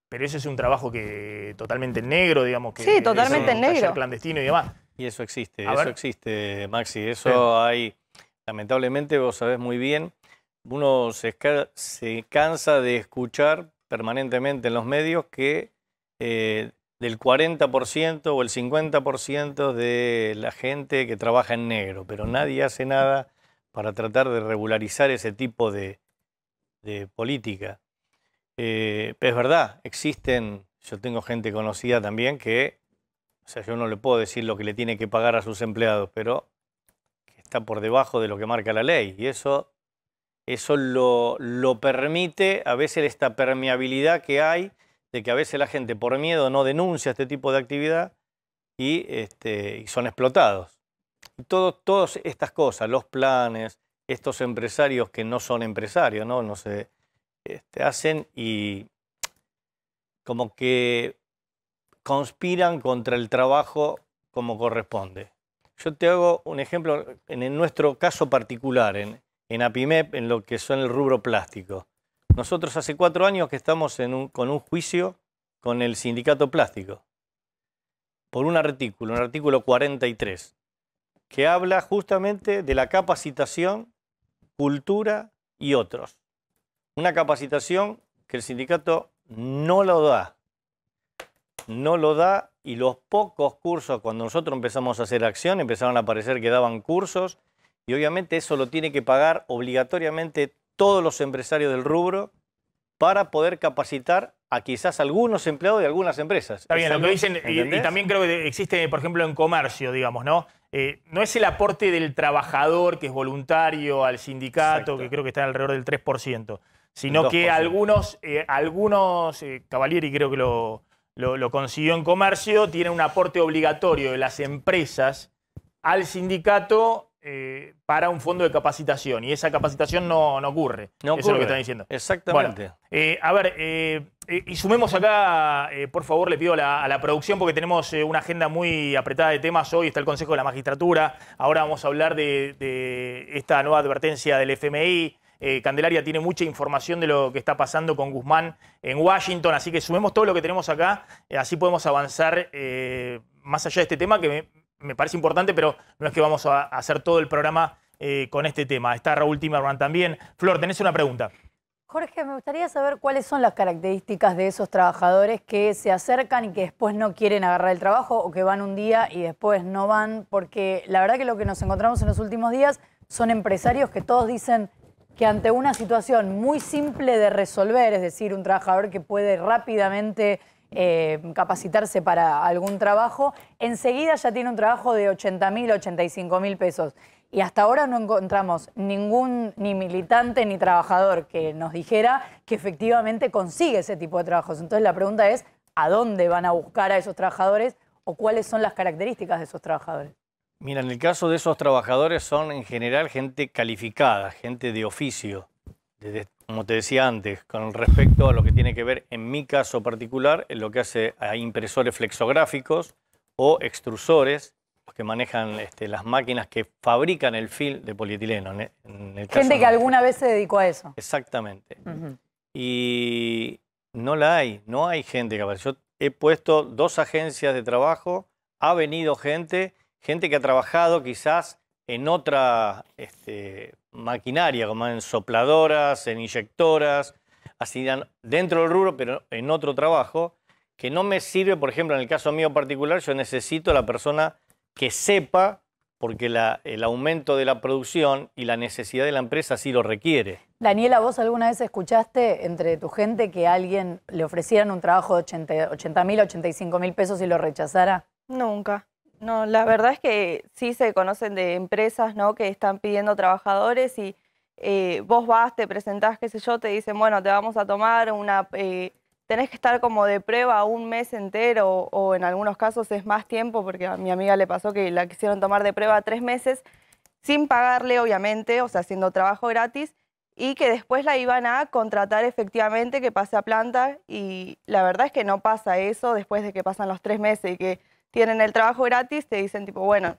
Pero ese es un trabajo que totalmente en negro, digamos. Que sí, totalmente en negro. Clandestino y demás. Y eso existe, existe, Maxi. Eso hay, lamentablemente, vos sabés muy bien, uno se cansa de escuchar permanentemente en los medios que del 40% o el 50% de la gente que trabaja en negro, pero nadie hace nada para tratar de regularizar ese tipo de política. Es verdad, existen, yo tengo gente conocida también que o sea, yo no le puedo decir lo que le tiene que pagar a sus empleados, pero que está por debajo de lo que marca la ley. Y eso lo permite a veces esta permeabilidad que hay, de que a veces la gente por miedo no denuncia este tipo de actividad y son explotados. Y todas estas cosas, los planes, estos empresarios que no son empresarios, no se hacen y como que conspiran contra el trabajo como corresponde. Yo te hago un ejemplo en nuestro caso particular, en APIMEP, en lo que son el rubro plástico. Nosotros hace 4 años que estamos con un juicio con el sindicato plástico por un artículo 43, que habla justamente de la capacitación, cultura y otros. Una capacitación que el sindicato no lo da. No lo da, y los pocos cursos, cuando nosotros empezamos a hacer acción, empezaron a aparecer que daban cursos, y obviamente eso lo tiene que pagar obligatoriamente todos los empresarios del rubro para poder capacitar a quizás algunos empleados de algunas empresas. Está bien, lo que dicen, y también creo que existe, por ejemplo, en comercio, digamos, ¿no? No es el aporte del trabajador que es voluntario al sindicato, Exacto, que creo que está alrededor del 3%, sino 2%. que algunos Cavalieri creo que lo consiguió en comercio, tienen un aporte obligatorio de las empresas al sindicato para un fondo de capacitación, y esa capacitación no ocurre. No Eso es lo que están diciendo. Exactamente. Bueno, a ver, y sumemos acá, por favor, le pido a la producción, porque tenemos una agenda muy apretada de temas. Hoy está el Consejo de la Magistratura, ahora vamos a hablar de esta nueva advertencia del FMI. Candelaria tiene mucha información de lo que está pasando con Guzmán en Washington, así que sumemos todo lo que tenemos acá, así podemos avanzar más allá de este tema que me parece importante, pero no es que vamos a hacer todo el programa con este tema. Está Raúl Timerman también. Flor, tenés una pregunta. Jorge, me gustaría saber cuáles son las características de esos trabajadores que se acercan y que después no quieren agarrar el trabajo, o que van un día y después no van, porque la verdad que lo que nos encontramos en los últimos días son empresarios que todos dicen que ante una situación muy simple de resolver, es decir, un trabajador que puede rápidamente capacitarse para algún trabajo, enseguida ya tiene un trabajo de 80.000, 85.000 pesos. Y hasta ahora no encontramos ni militante ni trabajador que nos dijera que efectivamente consigue ese tipo de trabajos. Entonces la pregunta es, ¿a dónde van a buscar a esos trabajadores o cuáles son las características de esos trabajadores? Mira, en el caso de esos trabajadores son en general gente calificada, gente de oficio. Como te decía antes, con respecto a lo que tiene que ver, en mi caso particular, en lo que hace a impresores flexográficos o extrusores, los que manejan las máquinas que fabrican el film de polietileno. En el caso gente que alguna vez se dedicó a eso. Exactamente. Y no hay gente que aparece. Yo he puesto 2 agencias de trabajo, ha venido gente que ha trabajado quizás en otra maquinaria, como en sopladoras, en inyectoras, así dentro del rubro, pero en otro trabajo, que no me sirve. Por ejemplo, en el caso mío particular, yo necesito a la persona que sepa, porque el aumento de la producción y la necesidad de la empresa sí lo requiere. Daniela, ¿vos alguna vez escuchaste entre tu gente que a alguien le ofrecieran un trabajo de 80.000, 85.000 pesos y lo rechazara? Nunca. No, la verdad es que sí se conocen de empresas, ¿no?, que están pidiendo trabajadores y vos vas, te presentás, qué sé yo, te dicen, bueno, te vamos a tomar tenés que estar como de prueba 1 mes entero, o en algunos casos es más tiempo, porque a mi amiga le pasó que la quisieron tomar de prueba 3 meses, sin pagarle, obviamente, o sea, haciendo trabajo gratis, y que después la iban a contratar efectivamente, que pase a planta, y la verdad es que no pasa eso después de que pasan los 3 meses y que tienen el trabajo gratis, te dicen tipo, bueno,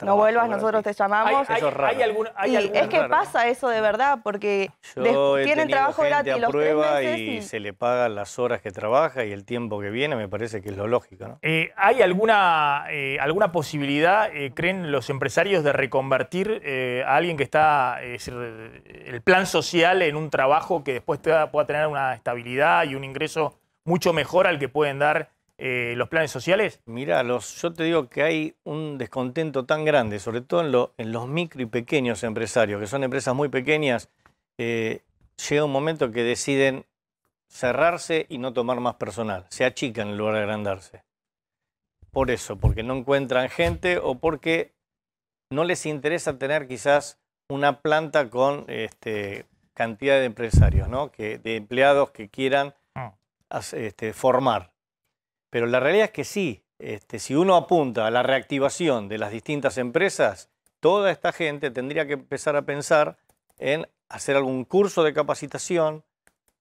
no vuelvas, nosotros te llamamos. Es que pasa eso de verdad, porque tienen trabajo gratis los 3 meses y se le pagan las horas que trabaja y el tiempo que viene, me parece que es lo lógico, ¿no? ¿Hay alguna posibilidad, creen los empresarios, de reconvertir a alguien que está, el plan social, en un trabajo que después pueda tener una estabilidad y un ingreso mucho mejor al que pueden dar los planes sociales? Mirá, yo te digo que hay un descontento tan grande, sobre todo en los micro y pequeños empresarios, que son empresas muy pequeñas. Llega un momento que deciden cerrarse y no tomar más personal, se achican en lugar de agrandarse. por eso, porque no encuentran gente o porque no les interesa tener quizás una planta con cantidad de empresarios, ¿no? De empleados que quieran formar. Pero la realidad es que sí, si uno apunta a la reactivación de las distintas empresas, toda esta gente tendría que empezar a pensar en hacer algún curso de capacitación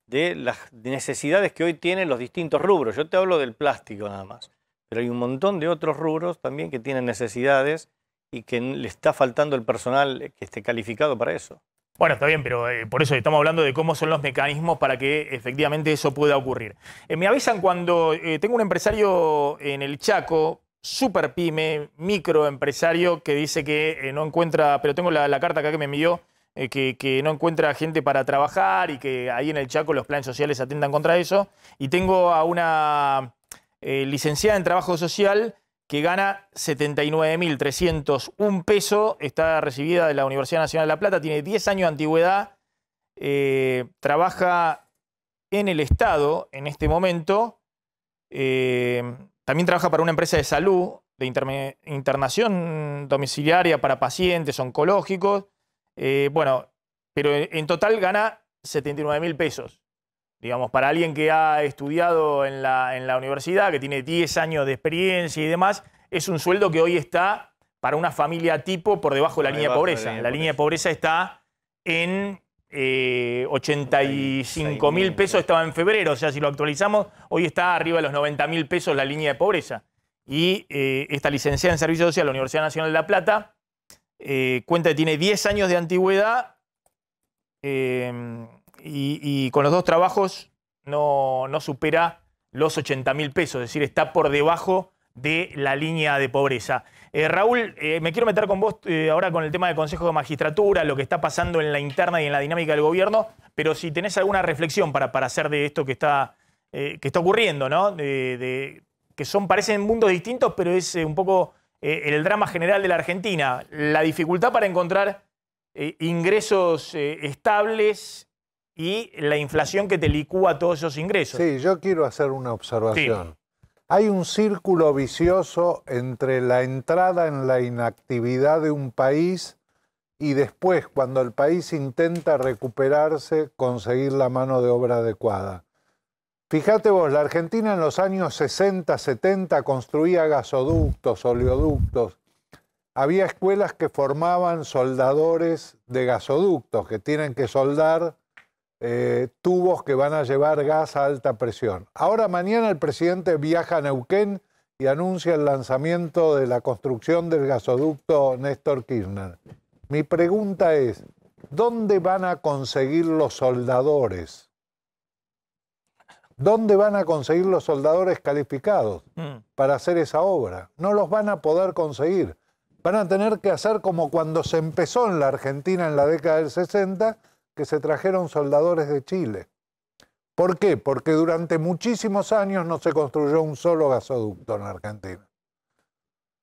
de las necesidades que hoy tienen los distintos rubros. Yo te hablo del plástico nada más, pero hay un montón de otros rubros también que tienen necesidades y que le está faltando el personal que esté calificado para eso. Bueno, está bien, pero por eso estamos hablando de cómo son los mecanismos para que efectivamente eso pueda ocurrir. Me avisan cuando tengo un empresario en el Chaco, super pyme, microempresario, que dice que no encuentra, pero tengo la carta acá que me envió, que no encuentra gente para trabajar y que ahí en el Chaco los planes sociales atentan contra eso. Y tengo a una licenciada en trabajo social que gana 79.301 pesos, está recibida de la Universidad Nacional de La Plata, tiene 10 años de antigüedad, trabaja en el Estado en este momento, también trabaja para una empresa de salud, de internación domiciliaria para pacientes oncológicos, bueno, pero en total gana 79.000 pesos. Digamos, para alguien que ha estudiado en la universidad, que tiene 10 años de experiencia y demás, es un sueldo que hoy está para una familia tipo por debajo de la línea de pobreza. La línea de pobreza está en 85.000 pesos, estaba en febrero, o sea, si lo actualizamos, hoy está arriba de los 90.000 pesos la línea de pobreza. Y esta licenciada en Servicio Social de la Universidad Nacional de La Plata cuenta que tiene 10 años de antigüedad y con los dos trabajos no supera los 80.000 pesos, es decir, está por debajo de la línea de pobreza. Raúl, me quiero meter con vos ahora con el tema del Consejo de Magistratura, lo que está pasando en la interna y en la dinámica del gobierno, pero si tenés alguna reflexión para hacer de esto que está ocurriendo, ¿no? Que parecen mundos distintos, pero es un poco el drama general de la Argentina, la dificultad para encontrar ingresos estables y la inflación que te licúa todos esos ingresos. Sí, yo quiero hacer una observación. Sí. Hay un círculo vicioso entre la entrada en la inactividad de un país y después, cuando el país intenta recuperarse, conseguir la mano de obra adecuada. Fíjate vos, la Argentina en los años 60, 70 construía gasoductos, oleoductos. Había escuelas que formaban soldadores de gasoductos, que tienen que soldar tubos que van a llevar gas a alta presión. Ahora mañana el presidente viaja a Neuquén y anuncia el lanzamiento de la construcción del gasoducto Néstor Kirchner. Mi pregunta es, ¿dónde van a conseguir los soldadores? ¿Dónde van a conseguir los soldadores calificados para hacer esa obra? No los van a poder conseguir. Van a tener que hacer como cuando se empezó en la Argentina en la década del 60, que se trajeron soldadores de Chile. ¿Por qué? Porque durante muchísimos años no se construyó un solo gasoducto en la Argentina.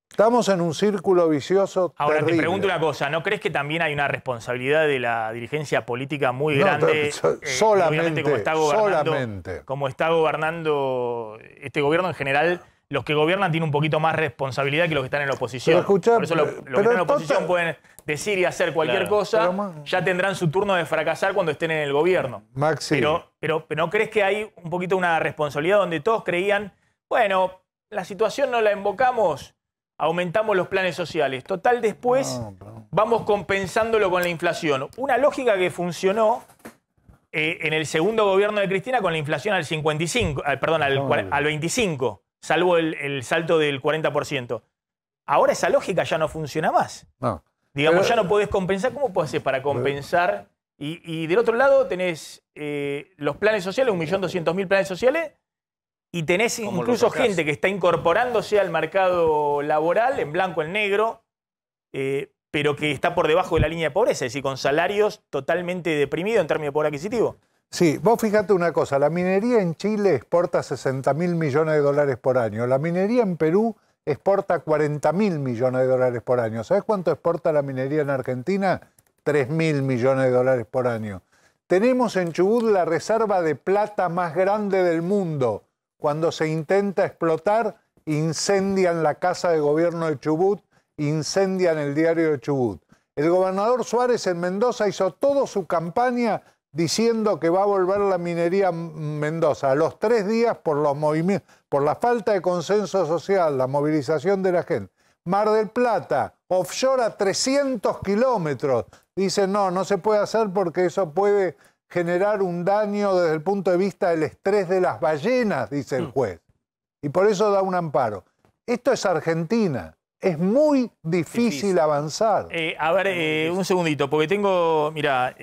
Estamos en un círculo vicioso Ahora terrible. te pregunto una cosa, ¿no crees que también hay una responsabilidad de la dirigencia política muy grande? Solamente, como está gobernando este gobierno en general, los que gobiernan tienen un poquito más responsabilidad que los que están en la oposición. Escuchá, por eso los que están en la oposición pueden decir y hacer cualquier cosa, ya tendrán su turno de fracasar cuando estén en el gobierno. Maxi. Pero ¿no crees que hay un poquito una responsabilidad donde todos creían, bueno, la situación no la invocamos, aumentamos los planes sociales? Total, después vamos compensándolo con la inflación. Una lógica que funcionó en el segundo gobierno de Cristina con la inflación al 55, al 25, salvo el salto del 40%. Ahora esa lógica ya no funciona más. No. Digamos, ya no podés compensar. ¿Cómo podés hacer para compensar? Y del otro lado tenés los planes sociales, 1.200.000 planes sociales, y tenés incluso gente que está incorporándose al mercado laboral, en blanco, en negro, pero que está por debajo de la línea de pobreza, es decir, con salarios totalmente deprimidos en términos de poder adquisitivo. Sí, vos fíjate una cosa, la minería en Chile exporta 60.000 millones de dólares por año, la minería en Perú exporta 40.000 millones de dólares por año. ¿Sabés cuánto exporta la minería en Argentina? 3.000 millones de dólares por año. Tenemos en Chubut la reserva de plata más grande del mundo. Cuando se intenta explotar, incendian la Casa de Gobierno de Chubut, incendian el diario de Chubut. El gobernador Suárez en Mendoza hizo toda su campaña diciendo que va a volver la minería a Mendoza. A los 3 días, por los movimientos, por la falta de consenso social, la movilización de la gente. Mar del Plata, offshore a 300 kilómetros. Dicen, no, no se puede hacer porque eso puede generar un daño desde el punto de vista del estrés de las ballenas, dice el juez. Y por eso da un amparo. Esto es Argentina. Es muy difícil avanzar. A ver, un segundito, porque tengo, mira,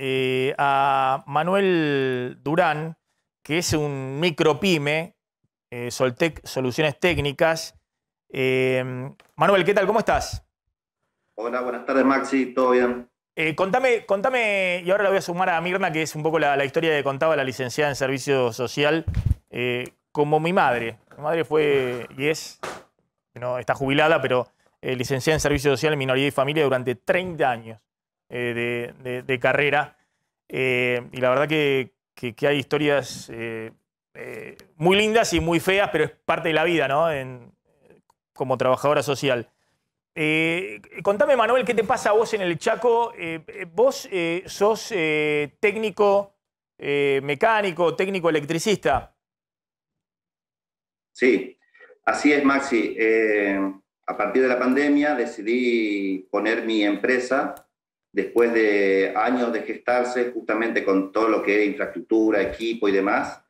a Manuel Durán, que es un micropyme, Soltec Soluciones Técnicas. Manuel, ¿qué tal? ¿Cómo estás? Hola, buenas tardes, Maxi, ¿todo bien? Contame, y ahora la voy a sumar a Mirna, que es un poco la historia que contaba la licenciada en Servicio Social, como mi madre. Mi madre fue, y es, no, está jubilada, pero licenciada en Servicio Social, Minoría y Familia durante 30 años de carrera. Y la verdad que hay historias muy lindas y muy feas, pero es parte de la vida, ¿no? Como trabajadora social. Contame, Manuel, ¿qué te pasa a vos en el Chaco? Vos sos técnico mecánico, técnico electricista. Sí, así es, Maxi. A partir de la pandemia decidí poner mi empresa después de años de gestarse justamente con todo lo que es infraestructura, equipo y demás.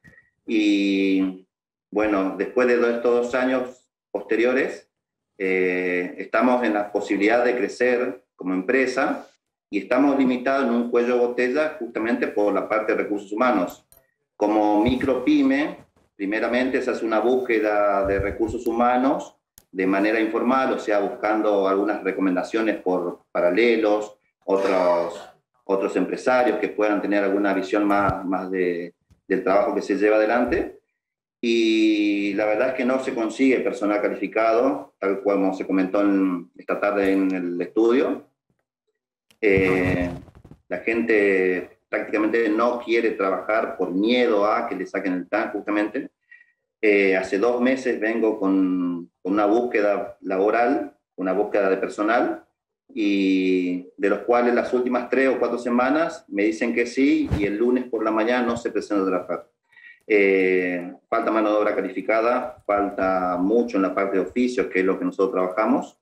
Y bueno, después de estos 2 años posteriores, estamos en la posibilidad de crecer como empresa y estamos limitados en un cuello de botella justamente por la parte de recursos humanos. Como micropyme, primeramente se hace una búsqueda de recursos humanos de manera informal, o sea, buscando algunas recomendaciones por paralelos, otros empresarios que puedan tener alguna visión más del trabajo que se lleva adelante. Y la verdad es que no se consigue personal calificado, tal cual como se comentó esta tarde en el estudio. La gente prácticamente no quiere trabajar por miedo a que le saquen el TAN, justamente. Hace 2 meses vengo con una búsqueda laboral, una búsqueda de personal, y de los cuales las últimas 3 o 4 semanas me dicen que sí, y el lunes por la mañana no se presenta a trabajar. Falta mano de obra calificada, falta mucho en la parte de oficios, que es lo que nosotros trabajamos.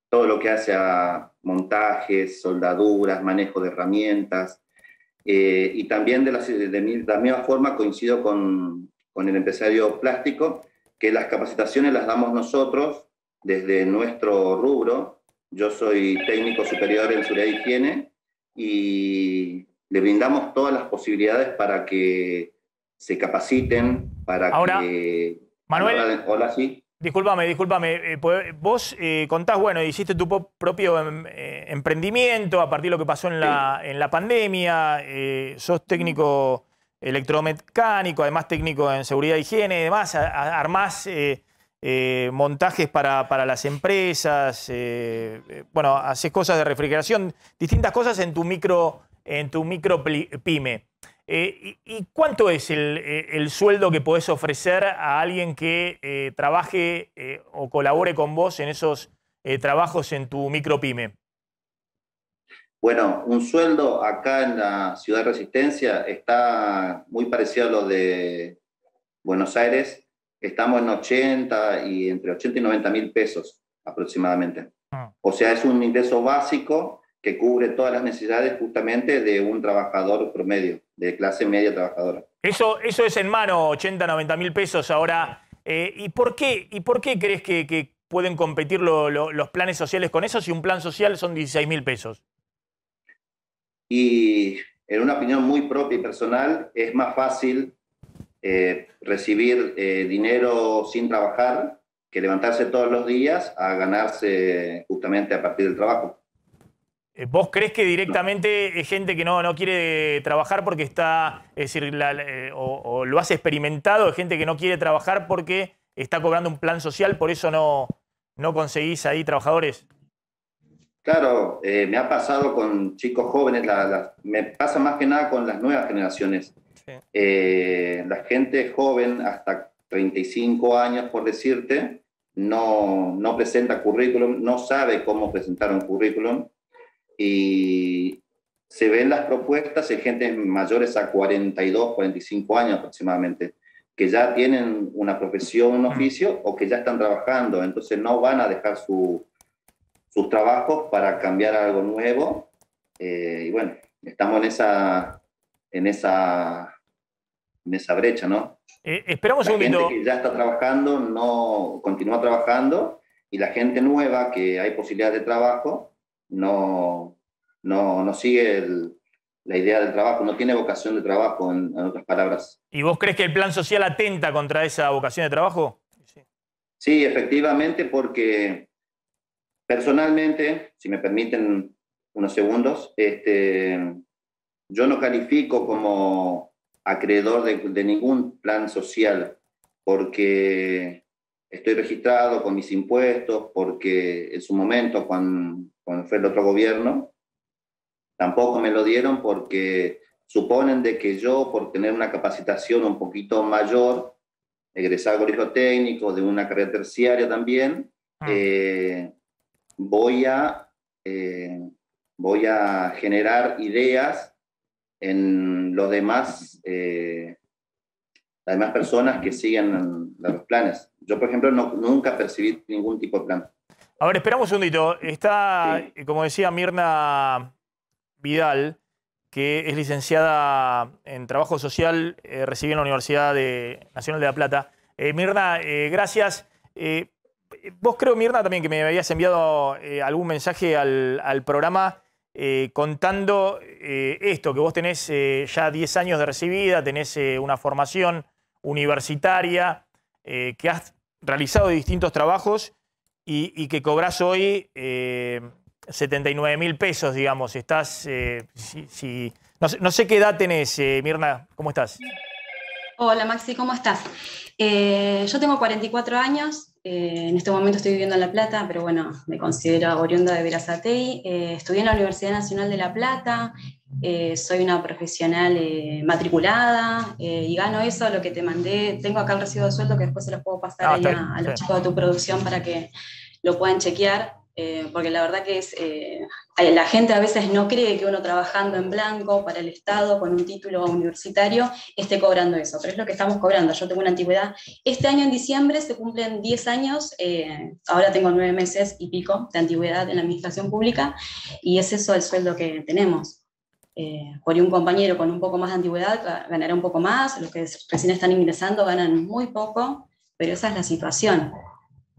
Todo lo que hace a montajes, soldaduras, manejo de herramientas, y también de la misma forma coincido con el empresario plástico, que las capacitaciones las damos nosotros desde nuestro rubro. Yo soy técnico superior en seguridad e higiene y le brindamos todas las posibilidades para que se capaciten, para ahora, que... Manuel, hola, sí. Discúlpame. Vos contás, bueno, hiciste tu propio emprendimiento a partir de lo que pasó en la pandemia. Sos técnico electromecánico, además técnico en seguridad e higiene y demás. Armás montajes para las empresas. Bueno, haces cosas de refrigeración, distintas cosas en tu micropyme. ¿Y cuánto es el sueldo que podés ofrecer a alguien que trabaje o colabore con vos en esos trabajos en tu micropyme? Bueno, un sueldo acá en la ciudad de Resistencia está muy parecido a lo de Buenos Aires. Estamos en 80 y entre 80 y 90 mil pesos aproximadamente. O sea, es un ingreso básico que cubre todas las necesidades justamente de un trabajador promedio, de clase media trabajadora. Eso es en mano, 80, 90 mil pesos ahora. ¿Y por qué crees que pueden competir los planes sociales con eso si un plan social son 16 mil pesos? Y en una opinión muy propia y personal, es más fácil recibir dinero sin trabajar que levantarse todos los días a ganarse justamente a partir del trabajo. ¿Vos crees que directamente es gente que no quiere trabajar porque está, es decir, o lo has experimentado, es gente que no quiere trabajar porque está cobrando un plan social, por eso no conseguís ahí trabajadores? Claro, me ha pasado con chicos jóvenes, me pasa más que nada con las nuevas generaciones. Sí. La gente joven, hasta 35 años, por decirte, no presenta currículum, no sabe cómo presentar un currículum, y se ven las propuestas de gente mayores a 42, 45 años aproximadamente, que ya tienen una profesión, un oficio, o que ya están trabajando, entonces no van a dejar sus trabajos para cambiar a algo nuevo, y bueno, estamos en esa brecha, ¿no? Esperamos un La gente momento. que ya está trabajando no continúa trabajando, y la gente nueva, que hay posibilidades de trabajo, no sigue la idea del trabajo, no tiene vocación de trabajo, en otras palabras. ¿Y vos crees que el plan social atenta contra esa vocación de trabajo? Sí. Sí, efectivamente, porque personalmente, si me permiten unos segundos, yo no califico como acreedor de ningún plan social, porque estoy registrado con mis impuestos, porque en su momento, cuando fue el otro gobierno, tampoco me lo dieron, porque suponen de que yo, por tener una capacitación un poquito mayor, egresado al colegio técnico, de una carrera terciaria también, voy a generar ideas en los demás, las demás personas que siguen los planes. Yo, por ejemplo, nunca percibí ningún tipo de plan. A ver, esperamos un segundito. Está, Sí. como decía Mirna Vidal, que es licenciada en Trabajo Social, recibió en la Universidad Nacional de La Plata. Mirna, gracias. Vos creo, Mirna, también que me habías enviado algún mensaje al programa contando esto, que vos tenés ya 10 años de recibida, tenés una formación universitaria, que has realizado distintos trabajos y que cobrás hoy 79.000 pesos, digamos. Estás, no sé qué edad tenés, Mirna, ¿cómo estás? Hola Maxi, ¿cómo estás? Yo tengo 44 años, en este momento estoy viviendo en La Plata, pero bueno, me considero oriunda de Berazategui. Estudié en la Universidad Nacional de La Plata, soy una profesional matriculada y gano eso, lo que te mandé. Tengo acá el recibo de sueldo que después se los puedo pasar ahí a los chicos de tu producción para que lo puedan chequear. Porque la verdad que la gente a veces no cree que uno trabajando en blanco para el Estado con un título universitario esté cobrando eso, pero es lo que estamos cobrando. Yo tengo una antigüedad. Este año en diciembre se cumplen 10 años, ahora tengo 9 meses y pico de antigüedad en la administración pública, y es eso el sueldo que tenemos. Por ahí un compañero con un poco más de antigüedad ganará un poco más, los que recién están ingresando ganan muy poco, pero esa es la situación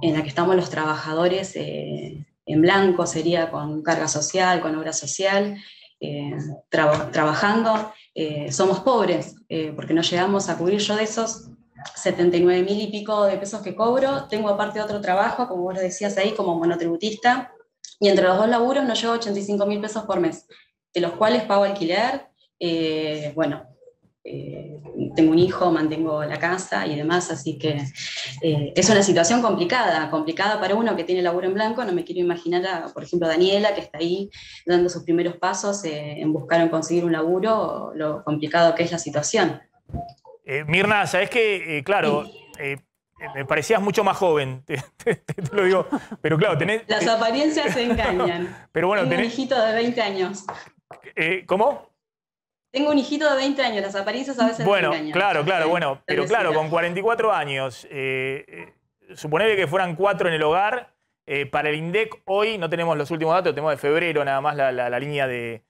en la que estamos los trabajadores en blanco, sería con carga social, con obra social, trabajando. Somos pobres, porque no llegamos a cubrir. Yo de esos 79.000 y pico de pesos que cobro, tengo aparte otro trabajo, como vos lo decías ahí, como monotributista, y entre los dos laburos nos llevo 85.000 pesos por mes, de los cuales pago alquiler, tengo un hijo, mantengo la casa y demás, así que es una situación complicada para uno que tiene laburo en blanco. No me quiero imaginar, por ejemplo, a Daniela, que está ahí dando sus primeros pasos en buscar en conseguir un laburo, lo complicado que es la situación. Mirna, sabés que, claro, me parecías mucho más joven, te lo digo, pero claro, tenés... Las apariencias se engañan. Pero bueno, tengo un hijito de 20 años. ¿Cómo? Tengo un hijito de 20 años, las apariencias a veces bueno, nos engañan. Pero claro, con 44 años, suponer que fueran 4 en el hogar, para el INDEC hoy no tenemos los últimos datos, tenemos de febrero nada más la línea de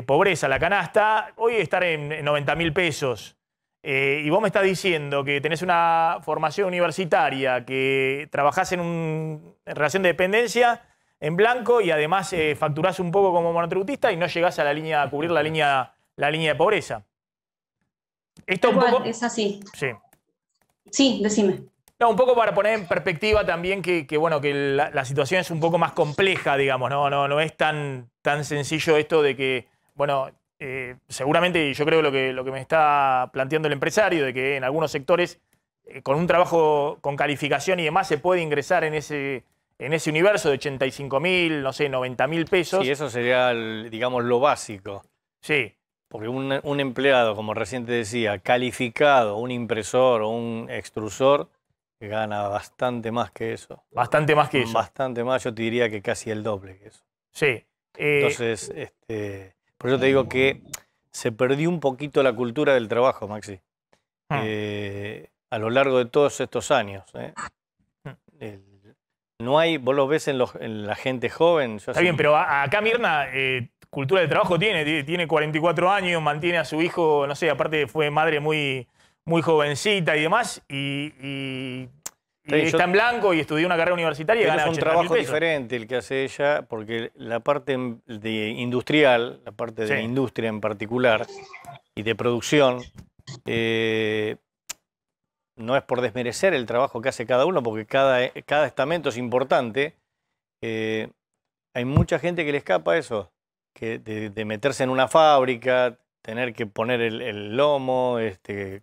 pobreza, la canasta, hoy estar en 90.000 pesos. Y vos me estás diciendo que tenés una formación universitaria, que trabajás en relación de dependencia en blanco y además facturás un poco como monotributista y no llegás a a cubrir la línea de pobreza. Esto un poco... Es así. Sí. Sí, decime. No, un poco para poner en perspectiva también que la situación es un poco más compleja, digamos, no es tan sencillo esto de que, bueno, seguramente yo creo lo que me está planteando el empresario, de que en algunos sectores con un trabajo con calificación y demás se puede ingresar en ese universo de 85.000, no sé, 90.000 pesos. Sí, eso sería, digamos, lo básico. Sí. porque un empleado, como recién te decía, calificado, un impresor o un extrusor, gana bastante más que eso. Bastante más que eso. Bastante más, yo te diría que casi el doble que eso. Sí. Entonces, por eso te digo que se perdió un poquito la cultura del trabajo, Maxi. A lo largo de todos estos años. No hay, vos lo ves en la gente joven. Está bien, pero acá Mirna, cultura del trabajo tiene 44 años, mantiene a su hijo, no sé, aparte fue madre muy, muy jovencita y demás, y está en blanco y estudió una carrera universitaria y gana 80.000 pesos. Es un trabajo diferente el que hace ella, porque la parte industrial, la parte de industria en particular y de producción, no es por desmerecer el trabajo que hace cada uno, porque cada estamento es importante. Hay mucha gente que le escapa eso, que de meterse en una fábrica, tener que poner el lomo,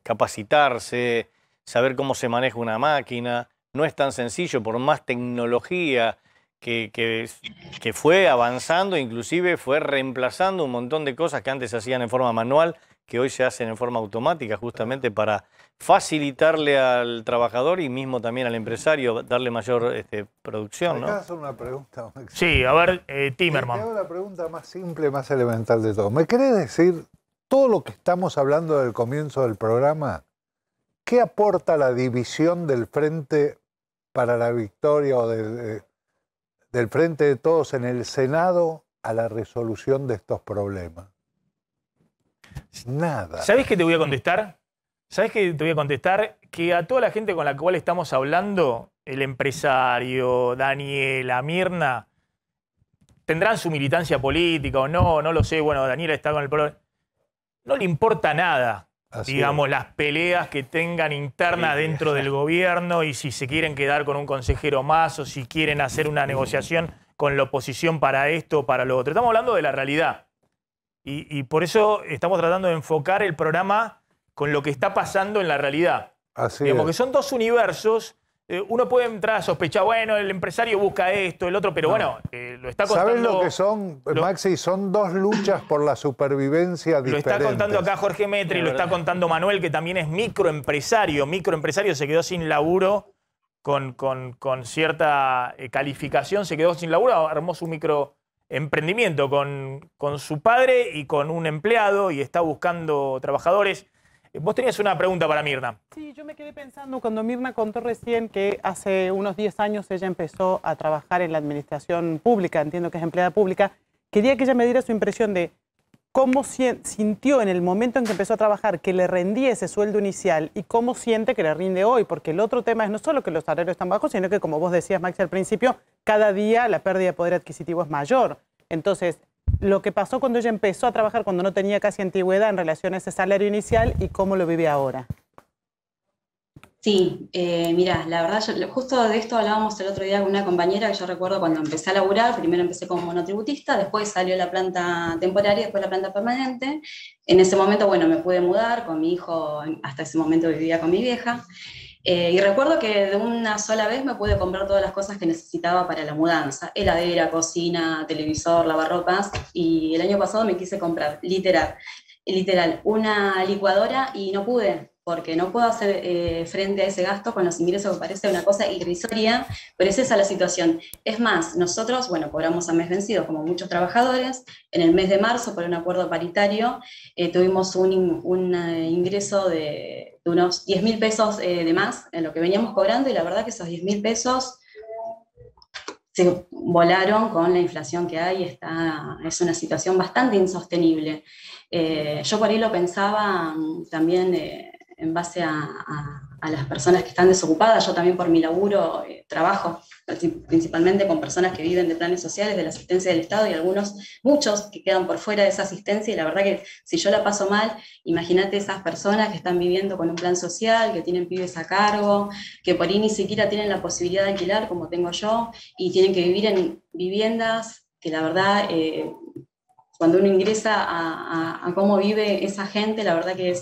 capacitarse, saber cómo se maneja una máquina. No es tan sencillo, por más tecnología que fue avanzando, inclusive fue reemplazando un montón de cosas que antes se hacían en forma manual, que hoy se hacen en forma automática, justamente para facilitarle al trabajador y mismo también al empresario, darle mayor producción, ¿no? ¿Me hacer una pregunta, Max? Sí, a ver, Timerman. Te hago la pregunta más simple, más elemental de todo. ¿Me querés decir todo lo que estamos hablando del comienzo del programa? ¿Qué aporta la división del Frente para la Victoria o del Frente de Todos en el Senado a la resolución de estos problemas? Nada. ¿Sabés qué te voy a contestar? ¿Sabés qué te voy a contestar? Que a toda la gente con la cual estamos hablando, el empresario, Daniela, Mirna, tendrán su militancia política o no, no lo sé. Bueno, Daniela está con el pueblo. No le importa nada, digamos, las peleas que tengan internas dentro del gobierno y si se quieren quedar con un consejero más o si quieren hacer una negociación con la oposición para esto o para lo otro. Estamos hablando de la realidad. Y por eso estamos tratando de enfocar el programa con lo que está pasando en la realidad. Así es. Porque son dos universos. Uno puede entrar a sospechar, bueno, el empresario busca esto, el otro, pero bueno, lo está contando... ¿Sabes lo que son, Maxi? Son dos luchas por la supervivencia diferentes. Lo está contando acá Jorge Metri, lo está contando Manuel, que también es microempresario. Microempresario, se quedó sin laburo con cierta calificación, se quedó sin laburo, armó su microemprendimiento con su padre y con un empleado y está buscando trabajadores. Vos tenías una pregunta para Mirna. Sí, yo me quedé pensando cuando Mirna contó recién que hace unos 10 años ella empezó a trabajar en la administración pública, entiendo que es empleada pública. Quería que ella me diera su impresión de cómo sintió en el momento en que empezó a trabajar que le rendía ese sueldo inicial y cómo siente que le rinde hoy, porque el otro tema es no solo que los salarios están bajos, sino que, como vos decías, Maxi, al principio, cada día la pérdida de poder adquisitivo es mayor. Entonces, lo que pasó cuando ella empezó a trabajar, cuando no tenía casi antigüedad en relación a ese salario inicial y cómo lo vive ahora. Sí, mirá, la verdad, justo de esto hablábamos el otro día con una compañera que yo recuerdo cuando empecé a laburar. Primero empecé como monotributista, después salió la planta temporaria, después la planta permanente. En ese momento, bueno, me pude mudar con mi hijo, hasta ese momento vivía con mi vieja. Y recuerdo que de una sola vez me pude comprar todas las cosas que necesitaba para la mudanza: heladera, cocina, televisor, lavarropas. Y el año pasado me quise comprar, literal, una licuadora y no pude, porque no puedo hacer frente a ese gasto con los ingresos, que parece una cosa irrisoria, pero es esa la situación. Es más, nosotros, bueno, cobramos a mes vencido, como muchos trabajadores. En el mes de marzo, por un acuerdo paritario, tuvimos un ingreso de unos 10.000 pesos de más en lo que veníamos cobrando, y la verdad que esos 10.000 pesos se volaron con la inflación que hay. Es una situación bastante insostenible. Yo por ahí lo pensaba también en base a las personas que están desocupadas. Yo también por mi laburo trabajo principalmente con personas que viven de planes sociales, de la asistencia del Estado, y muchos que quedan por fuera de esa asistencia, y la verdad que si yo la paso mal, imagínate esas personas que están viviendo con un plan social, que tienen pibes a cargo, que por ahí ni siquiera tienen la posibilidad de alquilar como tengo yo, y tienen que vivir en viviendas que la verdad, cuando uno ingresa a cómo vive esa gente, la verdad que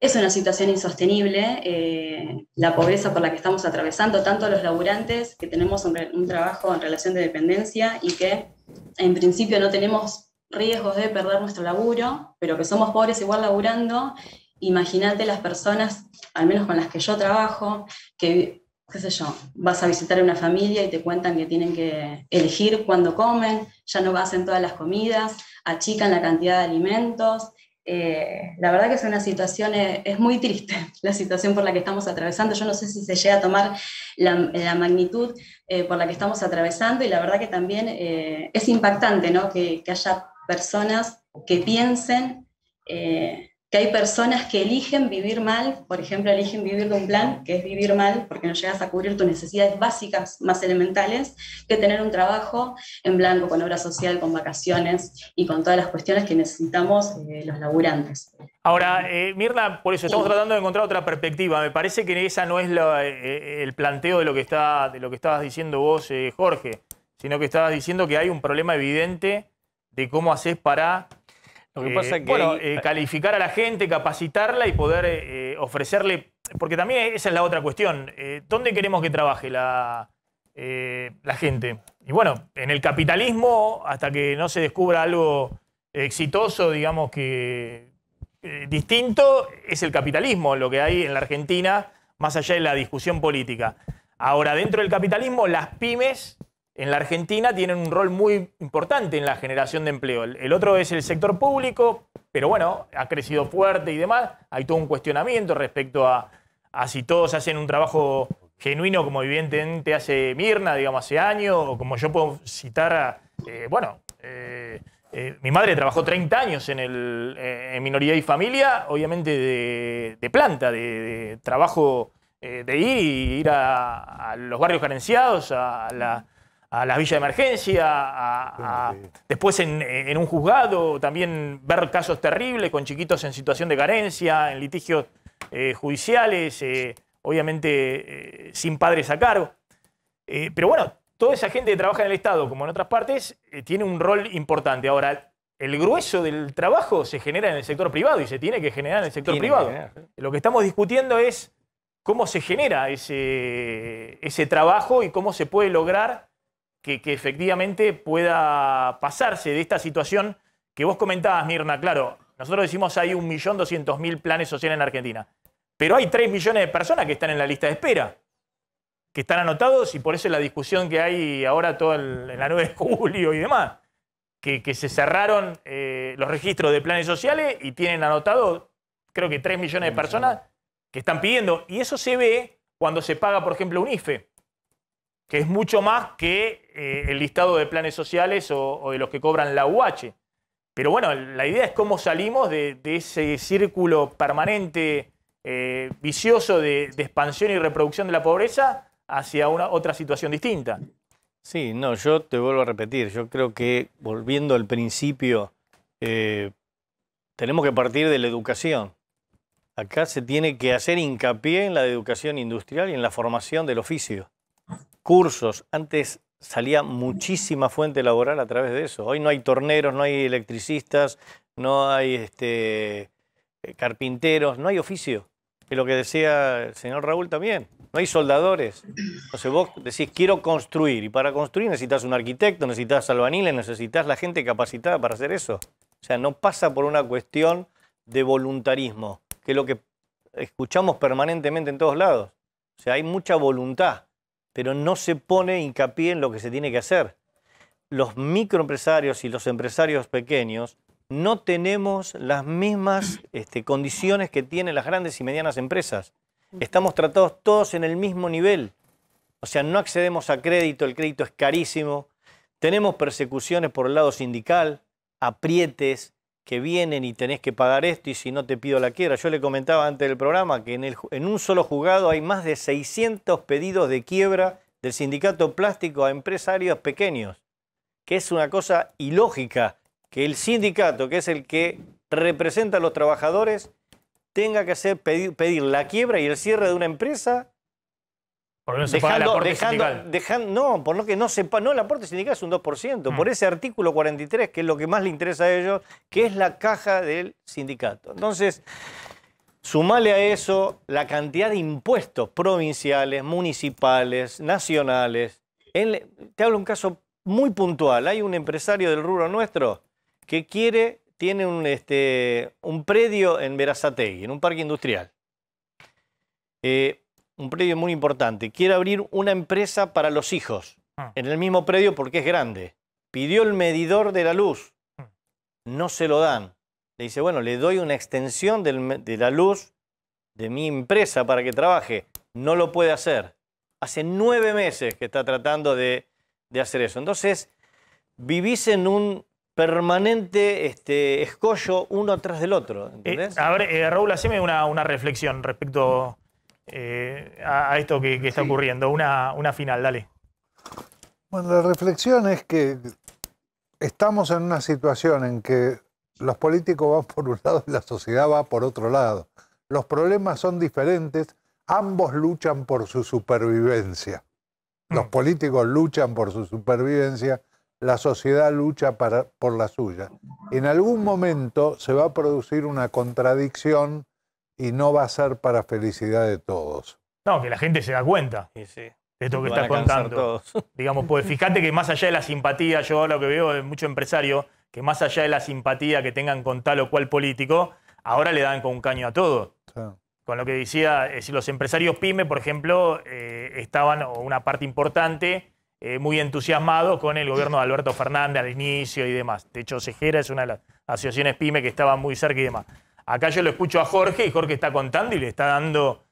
es una situación insostenible, la pobreza por la que estamos atravesando, tanto los laburantes que tenemos un trabajo en relación de dependencia y que en principio no tenemos riesgos de perder nuestro laburo, pero que somos pobres igual laburando. Imagínate las personas, al menos con las que yo trabajo, que, qué sé yo, vas a visitar a una familia y te cuentan que tienen que elegir cuándo comen, ya no hacen todas las comidas, achican la cantidad de alimentos. La verdad que es una situación, es muy triste la situación por la que estamos atravesando. Yo no sé si se llega a tomar la magnitud por la que estamos atravesando, y la verdad que también es impactante, ¿no? que haya personas que piensen que hay personas que eligen vivir mal, por ejemplo, eligen vivir de un plan, que es vivir mal porque no llegas a cubrir tus necesidades básicas más elementales, que tener un trabajo en blanco, con obra social, con vacaciones y con todas las cuestiones que necesitamos los laburantes. Ahora, Mirna, por eso estamos tratando de encontrar otra perspectiva. Me parece que esa no es el planteo de lo que estabas diciendo vos, Jorge, sino que estabas diciendo que hay un problema evidente de cómo haces para Lo que pasa es que calificar a la gente, capacitarla y poder ofrecerle... Porque también esa es la otra cuestión. ¿Dónde queremos que trabaje la gente? Y bueno, en el capitalismo, hasta que no se descubra algo exitoso, digamos que distinto, es el capitalismo lo que hay en la Argentina, más allá de la discusión política. Ahora, dentro del capitalismo, las pymes en la Argentina tienen un rol muy importante en la generación de empleo. El otro es el sector público, pero bueno, ha crecido fuerte y demás. Hay todo un cuestionamiento respecto a si todos hacen un trabajo genuino, como evidentemente hace Mirna, digamos, hace años, o como yo puedo citar mi madre trabajó 30 años en Minoría y Familia, obviamente de planta, de trabajo de ir a los barrios carenciados, a las villas de emergencia, después en un juzgado, también ver casos terribles con chiquitos en situación de carencia, en litigios judiciales, obviamente sin padres a cargo. Pero bueno, toda esa gente que trabaja en el Estado, como en otras partes, tiene un rol importante. Ahora, el grueso del trabajo se genera en el sector privado y se tiene que generar en el sector privado. Lo que estamos discutiendo es cómo se genera ese trabajo y cómo se puede lograr que efectivamente pueda pasarse de esta situación que vos comentabas, Mirna. Claro, nosotros decimos hay 1.200.000 planes sociales en Argentina, pero hay 3 millones de personas que están en la lista de espera, que están anotados, y por eso es la discusión que hay ahora todo en la 9 de julio y demás, que se cerraron los registros de planes sociales y tienen anotado, creo que 3 millones de personas que están pidiendo. Y eso se ve cuando se paga, por ejemplo, un IFE, que es mucho más que el listado de planes sociales o de los que cobran la UH. Pero bueno, la idea es cómo salimos de ese círculo permanente, vicioso de expansión y reproducción de la pobreza hacia otra situación distinta. Sí, no, yo te vuelvo a repetir. Yo creo que, volviendo al principio, tenemos que partir de la educación. Acá se tiene que hacer hincapié en la educación industrial y en la formación del oficio. Cursos. Antes salía muchísima fuente laboral a través de eso. Hoy no hay torneros, no hay electricistas, no hay carpinteros, no hay oficio. Es lo que decía el señor Raúl también. No hay soldadores. Entonces vos decís, quiero construir. Y para construir necesitas un arquitecto, necesitas albañiles, necesitas la gente capacitada para hacer eso. O sea, no pasa por una cuestión de voluntarismo, que es lo que escuchamos permanentemente en todos lados. O sea, hay mucha voluntad, pero no se pone hincapié en lo que se tiene que hacer. Los microempresarios y los empresarios pequeños no tenemos las mismas condiciones que tienen las grandes y medianas empresas. Estamos tratados todos en el mismo nivel. O sea, no accedemos a crédito, el crédito es carísimo. Tenemos persecuciones por el lado sindical, aprietes que vienen y tenés que pagar esto y si no te pido la quiebra. Yo le comentaba antes del programa que en un solo juzgado hay más de 600 pedidos de quiebra del sindicato plástico a empresarios pequeños, que es una cosa ilógica que el sindicato, que es el que representa a los trabajadores, tenga que hacer pedir la quiebra y el cierre de una empresa. Porque no se paga el aporte sindical. No, por lo que no se paga. No, el aporte sindical es un 2%. Por ese artículo 43, que es lo que más le interesa a ellos, que es la caja del sindicato. Entonces, sumale a eso la cantidad de impuestos provinciales, municipales, nacionales. Te hablo de un caso muy puntual. Hay un empresario del rubro nuestro que tiene un predio en Berazategui, en un parque industrial. Un predio muy importante. Quiere abrir una empresa para los hijos en el mismo predio porque es grande. Pidió el medidor de la luz. No se lo dan. Le dice, bueno, le doy una extensión de la luz de mi empresa para que trabaje. No lo puede hacer. Hace 9 meses que está tratando de hacer eso. Entonces, vivís en un permanente escollo uno atrás del otro. ¿Entendés? A ver, Raúl, haceme una reflexión respecto a esto que está ocurriendo. Una final, dale. Bueno, la reflexión es que estamos en una situación en que los políticos van por un lado y la sociedad va por otro lado. Los problemas son diferentes, ambos luchan por su supervivencia. Los políticos luchan por su supervivencia, la sociedad lucha por la suya. En algún momento se va a producir una contradicción y no va a ser para felicidad de todos. No, que la gente se da cuenta de esto que estás contando. Digamos, pues fíjate que más allá de la simpatía, yo lo que veo de mucho empresario, que más allá de la simpatía que tengan con tal o cual político, ahora le dan con un caño a todo. Sí. Con lo que decía, los empresarios pyme, por ejemplo, estaban, o una parte importante, muy entusiasmados con el gobierno de Alberto Fernández al inicio y demás. De hecho, Cejera es una de las asociaciones pyme que estaba muy cerca y demás. Acá yo lo escucho a Jorge y Jorge está contando y le está dando,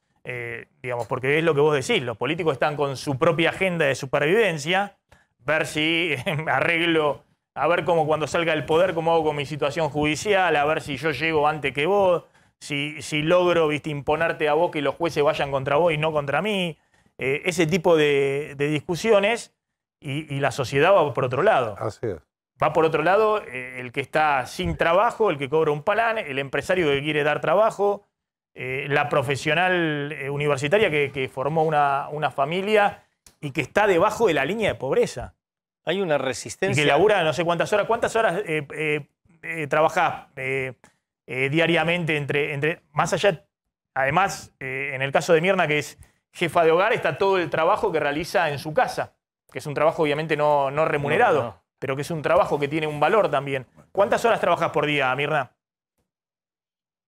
digamos, porque es lo que vos decís, los políticos están con su propia agenda de supervivencia, ver si arreglo, a ver cómo cuando salga del poder, cómo hago con mi situación judicial, a ver si yo llego antes que vos, si logro, viste, imponerte a vos que los jueces vayan contra vos y no contra mí. Ese tipo de discusiones y la sociedad va por otro lado. Así es. Va por otro lado el que está sin trabajo, el que cobra un palán, el empresario que quiere dar trabajo, la profesional universitaria que formó una familia y que está debajo de la línea de pobreza. Hay una resistencia. Y que labura no sé cuántas horas. ¿Cuántas horas trabajás diariamente entre más allá? Además, en el caso de Mirna, que es jefa de hogar, está todo el trabajo que realiza en su casa, que es un trabajo obviamente no remunerado, pero que es un trabajo que tiene un valor también. ¿Cuántas horas trabajas por día, Mirna?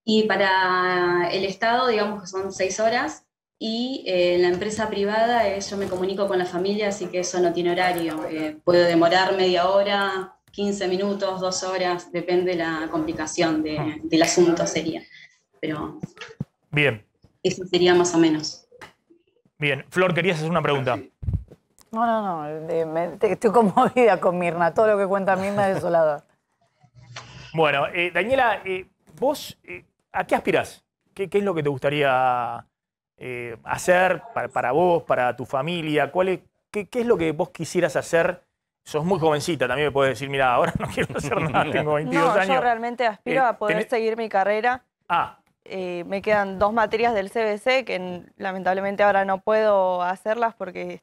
Y para el Estado, digamos que son 6 horas, y en la empresa privada yo me comunico con la familia, así que eso no tiene horario. Puedo demorar media hora, 15 minutos, 2 horas, depende de la complicación del asunto sería. Pero bien. Eso sería más o menos. Bien. Flor, querías hacer una pregunta. No. Estoy conmovida con Mirna. Todo lo que cuenta Mirna es desolador. Bueno, Daniela, vos, ¿a qué aspirás? ¿Qué es lo que te gustaría hacer para vos, para tu familia? ¿Qué es lo que vos quisieras hacer? Sos muy jovencita, también me puedes decir, mira, ahora no quiero hacer nada, tengo 22 años. Yo realmente aspiro a poder seguir mi carrera. Me quedan 2 materias del CBC que lamentablemente ahora no puedo hacerlas porque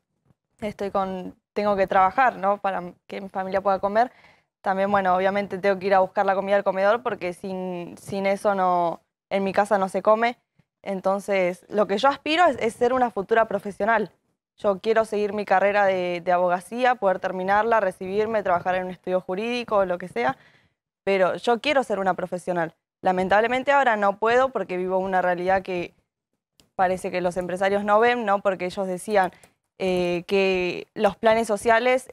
tengo que trabajar, ¿no? Para que mi familia pueda comer. También, bueno, obviamente tengo que ir a buscar la comida al comedor porque sin eso en mi casa no se come. Entonces, lo que yo aspiro es ser una futura profesional. Yo quiero seguir mi carrera de abogacía, poder terminarla, recibirme, trabajar en un estudio jurídico, lo que sea, pero yo quiero ser una profesional. Lamentablemente ahora no puedo porque vivo una realidad que parece que los empresarios no ven, ¿no? Porque ellos decían que los planes sociales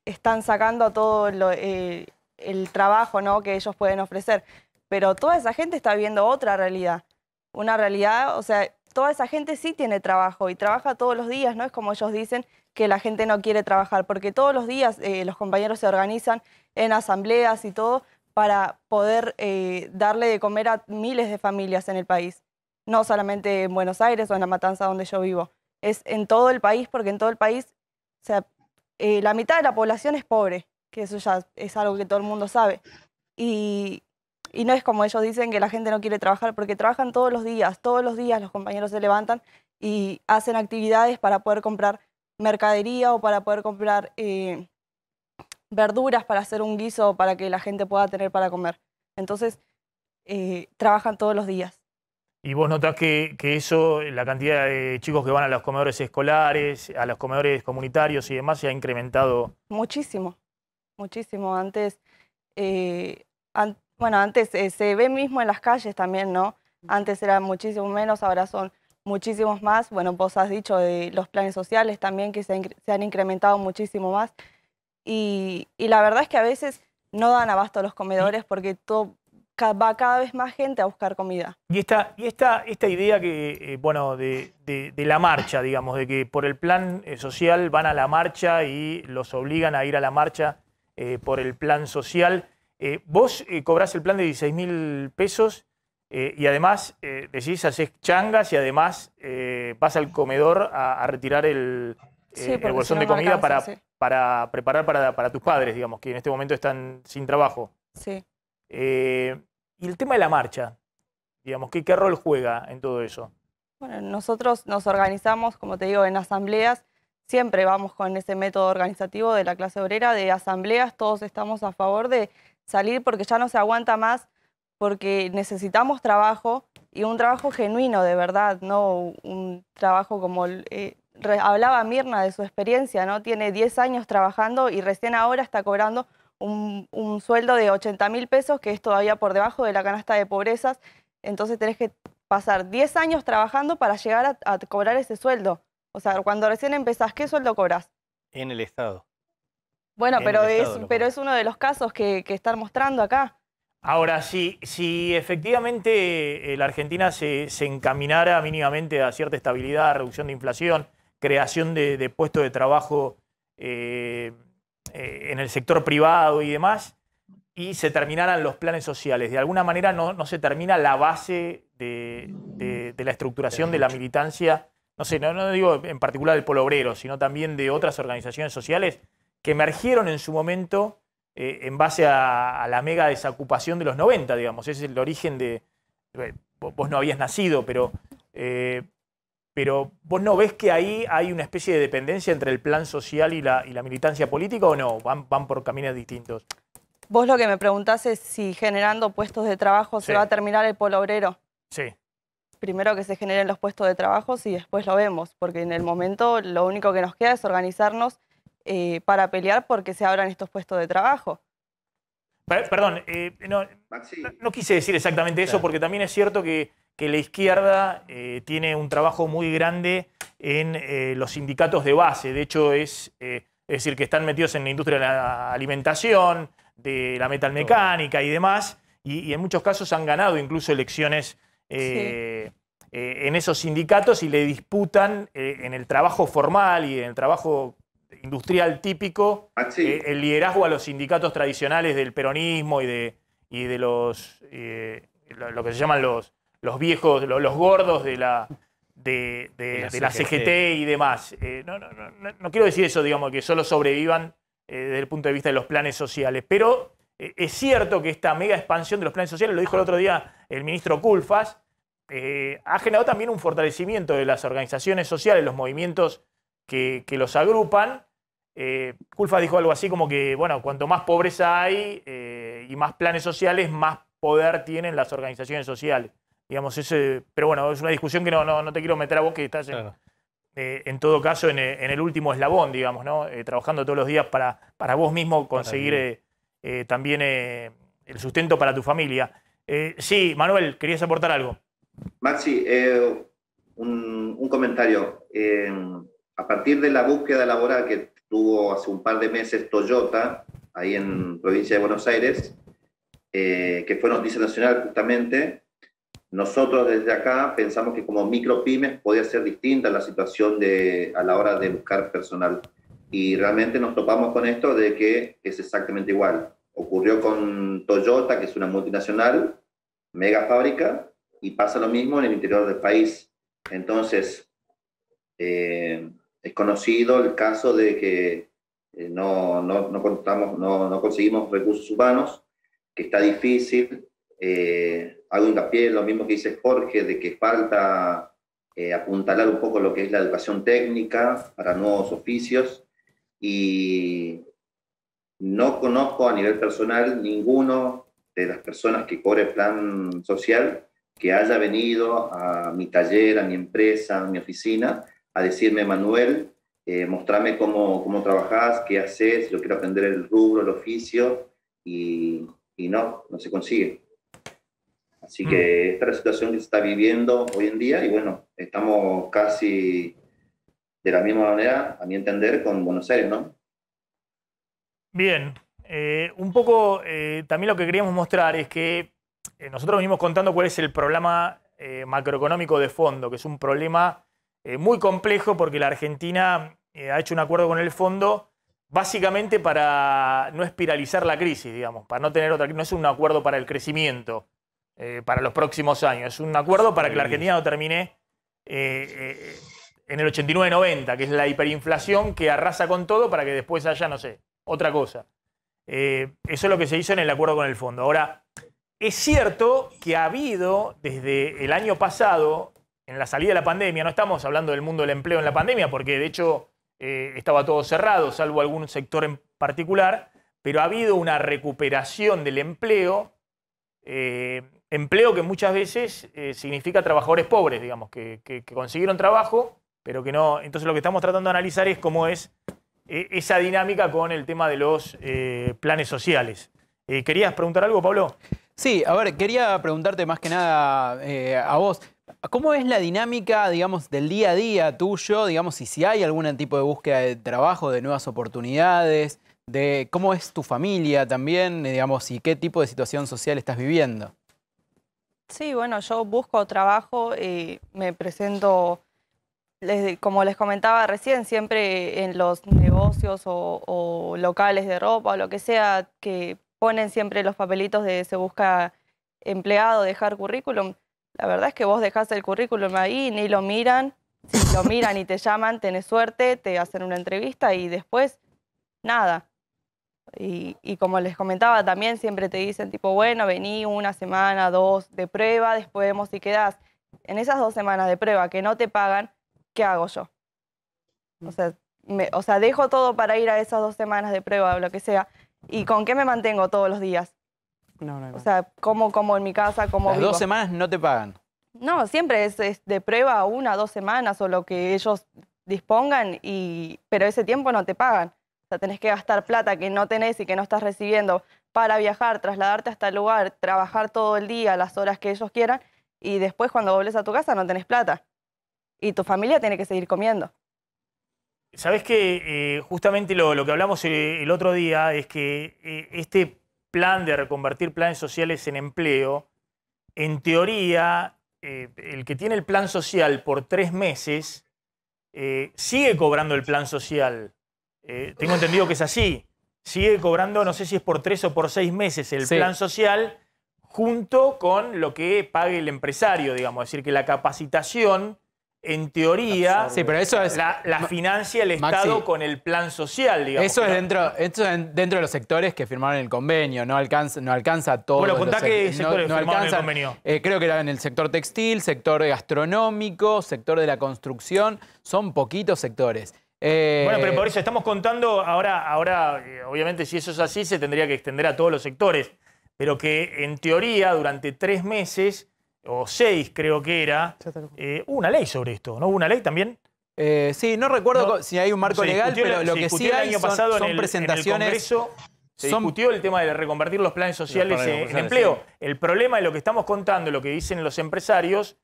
están sacando todo el trabajo, ¿no? Que ellos pueden ofrecer, pero toda esa gente está viviendo otra realidad. Una realidad, o sea, toda esa gente sí tiene trabajo y trabaja todos los días, no es como ellos dicen que la gente no quiere trabajar, porque todos los días los compañeros se organizan en asambleas y todo para poder darle de comer a miles de familias en el país. No solamente en Buenos Aires o en La Matanza donde yo vivo, es en todo el país, porque en todo el país, o sea, la mitad de la población es pobre, que eso ya es algo que todo el mundo sabe. Y no es como ellos dicen que la gente no quiere trabajar, porque trabajan todos los días los compañeros se levantan y hacen actividades para poder comprar mercadería o para poder comprar verduras para hacer un guiso para que la gente pueda tener para comer. Entonces, trabajan todos los días. ¿Y vos notás que eso, la cantidad de chicos que van a los comedores escolares, a los comedores comunitarios y demás, se ha incrementado? Muchísimo, muchísimo. Antes Bueno, antes se ve mismo en las calles también, ¿no? Antes eran muchísimo menos, ahora son muchísimos más. Bueno, vos has dicho de los planes sociales también que se han incrementado muchísimo más. Y la verdad es que a veces no dan abasto a los comedores porque va cada vez más gente a buscar comida. Y esta idea que, bueno, de la marcha, digamos, de que por el plan social van a la marcha y los obligan a ir a la marcha por el plan social. Vos cobrás el plan de 16.000 pesos y además decís, haces changas y además vas al comedor a retirar el bolsón de comida para preparar para tus padres, digamos, que en este momento están sin trabajo. Sí. Y el tema de la marcha, digamos, ¿qué rol juega en todo eso? Bueno, nosotros nos organizamos, como te digo, en asambleas. Siempre vamos con ese método organizativo de la clase obrera, de asambleas. Todos estamos a favor de salir porque ya no se aguanta más, porque necesitamos trabajo y un trabajo genuino, de verdad, no un trabajo como... hablaba Mirna de su experiencia, ¿no? Tiene 10 años trabajando y recién ahora está cobrando un sueldo de 80.000 pesos, que es todavía por debajo de la canasta de pobrezas. Entonces tenés que pasar 10 años trabajando para llegar a cobrar ese sueldo. O sea, cuando recién empezás, ¿qué sueldo cobras? En el Estado. Bueno, pero es uno de los casos que están mostrando acá. Ahora, si efectivamente la Argentina se encaminara mínimamente a cierta estabilidad, reducción de inflación, creación de puestos de trabajo en el sector privado y demás, y se terminaran los planes sociales, de alguna manera no se termina la base de la estructuración de la militancia, no sé, no digo en particular del Polo Obrero, sino también de otras organizaciones sociales que emergieron en su momento en base a la mega desocupación de los 90, digamos. Ese es el origen de... Vos no habías nacido, pero vos no ves que ahí hay una especie de dependencia entre el plan social y la militancia política, ¿o no? ¿Van por caminos distintos? Vos lo que me preguntás es si generando puestos de trabajo se va a terminar el Polo Obrero. Sí. Primero que se generen los puestos de trabajo y después lo vemos, porque en el momento lo único que nos queda es organizarnos para pelear porque se abran estos puestos de trabajo. Perdón, no quise decir exactamente eso, porque también es cierto que la izquierda tiene un trabajo muy grande en los sindicatos de base. De hecho, es decir, que están metidos en la industria de la alimentación, de la metalmecánica y demás, y en muchos casos han ganado incluso elecciones en esos sindicatos y le disputan en el trabajo formal y en el trabajo industrial típico el liderazgo a los sindicatos tradicionales del peronismo y de los lo que se llaman los viejos, los gordos de la CGT y demás. No quiero decir eso, digamos, que solo sobrevivan desde el punto de vista de los planes sociales, pero es cierto que esta mega expansión de los planes sociales, lo dijo el otro día el ministro Culfas, ha generado también un fortalecimiento de las organizaciones sociales, los movimientos que los agrupan. Culfas dijo algo así como que, bueno, cuanto más pobreza hay y más planes sociales, más poder tienen las organizaciones sociales. Digamos, pero bueno, es una discusión que no te quiero meter a vos, que estás en todo caso en el último eslabón, digamos, ¿no? Trabajando todos los días para vos mismo conseguir también el sustento para tu familia. Sí, Manuel, querías aportar algo. Maxi, un comentario. A partir de la búsqueda laboral que tuvo hace un par de meses Toyota, ahí en provincia de Buenos Aires, que fue noticia nacional justamente, nosotros desde acá pensamos que como micropymes podía ser distinta la situación a la hora de buscar personal. Y realmente nos topamos con esto de que es exactamente igual. Ocurrió con Toyota, que es una multinacional, mega fábrica, y pasa lo mismo en el interior del país. Entonces, es conocido el caso de que no conseguimos recursos humanos, que está difícil. Hago hincapié en lo mismo que dice Jorge, de que falta apuntalar un poco lo que es la educación técnica para nuevos oficios, y no conozco a nivel personal ninguno de las personas que cobre plan social que haya venido a mi taller, a mi empresa, a mi oficina, a decirme: Manuel, mostrame cómo trabajás, qué haces, yo quiero aprender el rubro, el oficio, y no se consigue. Así que esta es la situación que se está viviendo hoy en día y bueno, estamos casi de la misma manera, a mi entender, con Buenos Aires, ¿no? Bien, un poco también lo que queríamos mostrar es que nosotros venimos contando cuál es el problema macroeconómico de fondo, que es un problema muy complejo porque la Argentina ha hecho un acuerdo con el fondo básicamente para no espiralizar la crisis, digamos, para no tener otra crisis. No es un acuerdo para el crecimiento para los próximos años, es un acuerdo para que la Argentina no termine en el 89-90, que es la hiperinflación que arrasa con todo para que después haya, no sé, otra cosa. Eso es lo que se hizo en el acuerdo con el fondo. Ahora, es cierto que ha habido desde el año pasado, en la salida de la pandemia, no estamos hablando del mundo del empleo en la pandemia, porque de hecho estaba todo cerrado, salvo algún sector en particular, pero ha habido una recuperación del empleo, empleo que muchas veces significa trabajadores pobres, digamos, que consiguieron trabajo, pero que no. Entonces lo que estamos tratando de analizar es cómo es esa dinámica con el tema de los planes sociales. ¿Querías preguntar algo, Pablo? Sí, a ver, quería preguntarte más que nada a vos. ¿Cómo es la dinámica, digamos, del día a día tuyo, digamos, y si hay algún tipo de búsqueda de trabajo, de nuevas oportunidades, de cómo es tu familia también, digamos, y qué tipo de situación social estás viviendo? Sí, bueno, yo busco trabajo, me presento, como les comentaba recién, siempre en los negocios o locales de ropa o lo que sea, que ponen siempre los papelitos de se busca empleado, dejar currículum. La verdad es que vos dejás el currículum ahí, ni lo miran. Si lo miran y te llaman, tenés suerte, te hacen una entrevista y después, nada. Y como les comentaba, también siempre te dicen, tipo, bueno, vení 1 semana, 2 de prueba, después vemos si quedás. En esas 2 semanas de prueba que no te pagan, ¿qué hago yo? O sea, dejo todo para ir a esas 2 semanas de prueba o lo que sea. ¿Y con qué me mantengo todos los días? No. O sea, como en mi casa, como Las 2 semanas no te pagan. No, siempre es de prueba 1 a 2 semanas o lo que ellos dispongan, pero ese tiempo no te pagan. O sea, tenés que gastar plata que no tenés y que no estás recibiendo para viajar, trasladarte hasta el lugar, trabajar todo el día, las horas que ellos quieran, y después cuando volvés a tu casa no tenés plata. Y tu familia tiene que seguir comiendo. Sabés que justamente lo que hablamos el otro día es que este plan de reconvertir planes sociales en empleo, en teoría, el que tiene el plan social por 3 meses sigue cobrando el plan social. Tengo entendido que es así. Sigue cobrando, no sé si es por 3 o por 6 meses el plan social, junto con lo que pague el empresario, digamos. Es decir, que la capacitación, en teoría, pero eso es, la financia el Estado, Maxi, con el plan social, digamos. Eso es dentro de los sectores que firmaron el convenio, no alcanza a todos. Bueno, contá qué sectores firmaron el convenio. Creo que era en el sector textil, sector gastronómico, sector de la construcción, son poquitos sectores. Bueno, pero por eso estamos contando, ahora obviamente si eso es así, se tendría que extender a todos los sectores, pero que en teoría durante 3 meses, o 6 creo que era, hubo una ley sobre esto, ¿no hubo una ley también? Sí, no recuerdo si hay un marco legal, pero lo que sí hay son presentaciones. En el Congreso se discutió el tema de reconvertir los planes sociales en empleo. Sí. El problema de lo que estamos contando, lo que dicen los empresarios,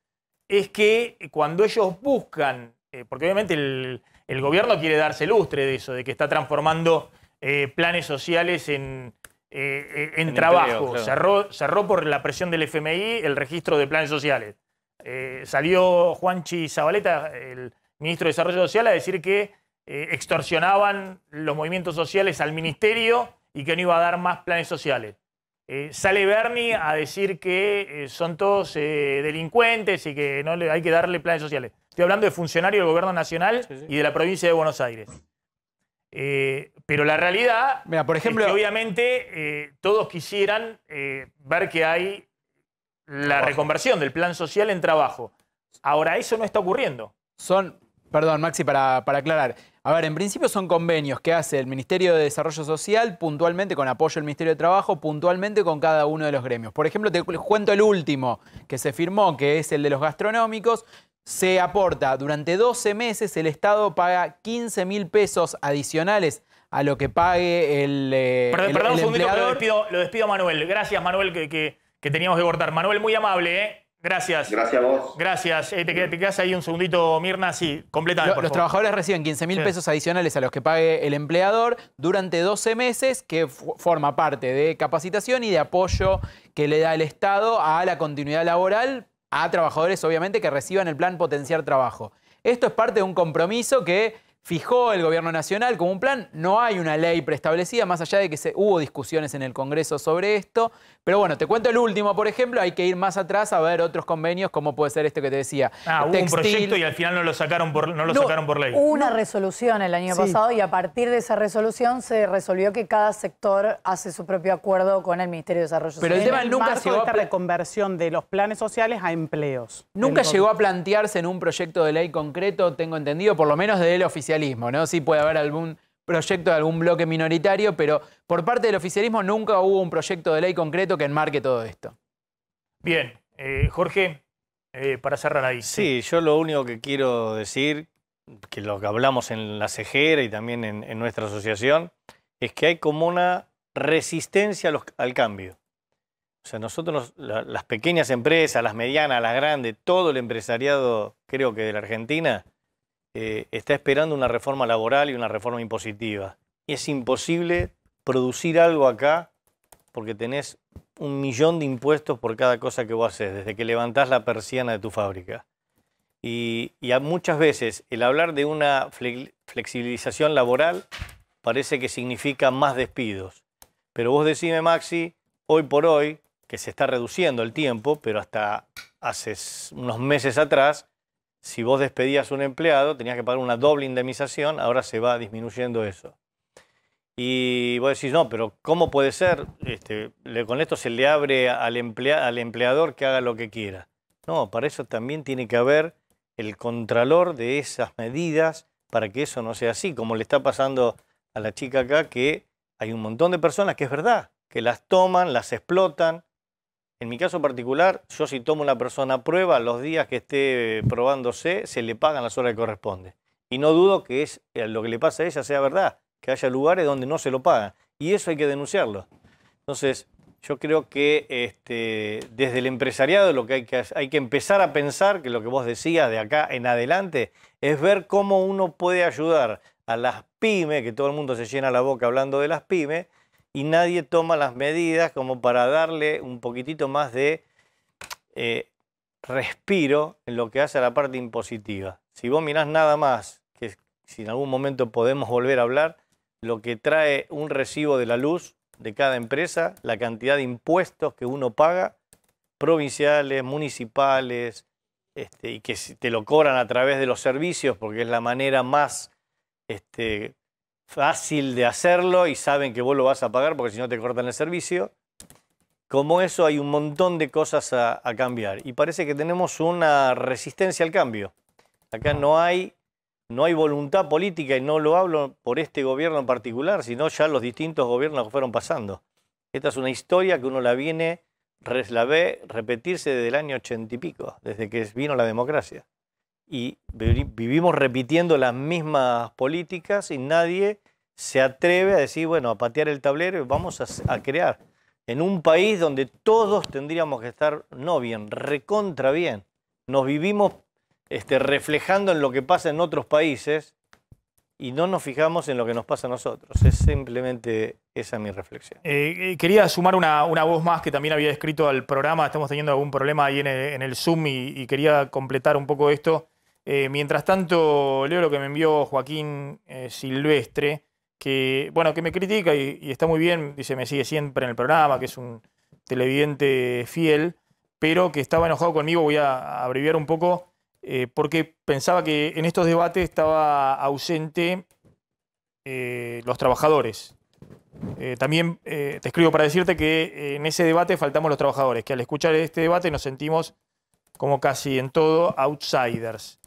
es que cuando ellos buscan, porque obviamente el gobierno quiere darse lustre de eso, de que está transformando planes sociales en trabajo. Empleo, claro. Cerró por la presión del FMI el registro de planes sociales. Salió Juanchi Zabaleta, el ministro de Desarrollo Social, a decir que extorsionaban los movimientos sociales al ministerio y que no iba a dar más planes sociales. Sale Berni a decir que son todos delincuentes y que no hay que darle planes sociales. Estoy hablando de funcionarios del Gobierno Nacional y de la provincia de Buenos Aires. Pero la realidad, mira, por ejemplo, es que obviamente todos quisieran ver que hay la reconversión del plan social en trabajo. Ahora, eso no está ocurriendo. Perdón, Maxi, para aclarar. A ver, en principio son convenios que hace el Ministerio de Desarrollo Social puntualmente con apoyo del Ministerio de Trabajo, puntualmente con cada uno de los gremios. Por ejemplo, te cuento el último que se firmó, que es el de los gastronómicos. Se aporta durante 12 meses, el Estado paga 15.000 pesos adicionales a lo que pague el Perdón un segundito, empleador. que lo despido a Manuel. Gracias, Manuel, que teníamos que cortar. Manuel, muy amable, ¿eh? Gracias. Gracias a vos. Gracias. Te quedas ahí un segundito, Mirna. Sí, completamente, por Los favor. trabajadores reciben 15.000 Sí. pesos adicionales a los que pague el empleador durante 12 meses, que forma parte de capacitación y de apoyo que le da el Estado a la continuidad laboral a trabajadores, obviamente, que reciban el plan Potenciar Trabajo. Esto es parte de un compromiso que fijó el Gobierno Nacional como un plan. No hay una ley preestablecida, más allá de que hubo discusiones en el Congreso sobre esto. Pero bueno, te cuento el último, por ejemplo. Hay que ir más atrás a ver otros convenios, como puede ser este que te decía. Hubo un proyecto y al final no lo sacaron por ley. Hubo una resolución el año pasado y a partir de esa resolución se resolvió que cada sector hace su propio acuerdo con el Ministerio de Desarrollo Social. Pero el tema nunca marco llegó de a esta reconversión de los planes sociales a empleos. Nunca llegó a plantearse en un proyecto de ley concreto, tengo entendido, por lo menos del oficialismo, ¿no? Sí puede haber algún proyecto de algún bloque minoritario, pero por parte del oficialismo nunca hubo un proyecto de ley concreto que enmarque todo esto. Bien. Jorge, para cerrar ahí. Sí, yo lo único que quiero decir, que lo que hablamos en la CEJERA y también en nuestra asociación, es que hay como una resistencia al cambio. O sea, nosotros, las pequeñas empresas, las medianas, las grandes, todo el empresariado, creo que de la Argentina, está esperando una reforma laboral y una reforma impositiva. Y es imposible producir algo acá porque tenés 1.000.000 de impuestos por cada cosa que vos haces, desde que levantás la persiana de tu fábrica. Y muchas veces el hablar de una flexibilización laboral parece que significa más despidos. Pero vos decime, Maxi, hoy por hoy, que se está reduciendo el tiempo, pero hasta hace unos meses atrás, si vos despedías a un empleado, tenías que pagar una doble indemnización, ahora se va disminuyendo eso. Y vos decís, no, pero ¿cómo puede ser? Con esto se le abre al empleador que haga lo que quiera. No, para eso también tiene que haber el contralor de esas medidas para que eso no sea así, como le está pasando a la chica acá, que hay un montón de personas que es verdad, que las toman, las explotan. En mi caso particular, yo si tomo una persona a prueba, los días que esté probándose, se le pagan las horas que corresponde. Y no dudo que lo que le pasa a ella sea verdad, que haya lugares donde no se lo pagan. Y eso hay que denunciarlo. Entonces, yo creo que desde el empresariado lo que hay que empezar a pensar, que lo que vos decías de acá en adelante, es ver cómo uno puede ayudar a las pymes, que todo el mundo se llena la boca hablando de las pymes, y nadie toma las medidas como para darle un poquitito más de respiro en lo que hace a la parte impositiva. Si vos mirás nada más, que si en algún momento podemos volver a hablar, lo que trae un recibo de la luz de cada empresa, la cantidad de impuestos que uno paga, provinciales, municipales, y que te lo cobran a través de los servicios, porque es la manera más fácil de hacerlo y saben que vos lo vas a pagar porque si no te cortan el servicio. Como eso hay un montón de cosas a cambiar y parece que tenemos una resistencia al cambio. Acá no hay voluntad política y no lo hablo por este gobierno en particular, sino ya los distintos gobiernos que fueron pasando. Esta es una historia que uno la ve repetirse desde el año 80 y pico, desde que vino la democracia. Y vivimos repitiendo las mismas políticas y nadie se atreve a decir, bueno, a patear el tablero y vamos a crear. En un país donde todos tendríamos que estar, no bien, recontra bien. Nos vivimos reflejando en lo que pasa en otros países y no nos fijamos en lo que nos pasa a nosotros. Es simplemente esa mi reflexión. Quería sumar una voz más que también había escrito al programa. Estamos teniendo algún problema ahí en el Zoom y quería completar un poco esto. Mientras tanto, leo lo que me envió Joaquín Silvestre, que me critica y está muy bien, dice, me sigue siempre en el programa, que es un televidente fiel, pero que estaba enojado conmigo. Voy a abreviar un poco, porque pensaba que en estos debates estaba ausente los trabajadores. También te escribo para decirte que en ese debate faltamos los trabajadores, que al escuchar este debate nos sentimos como casi en todo outsiders.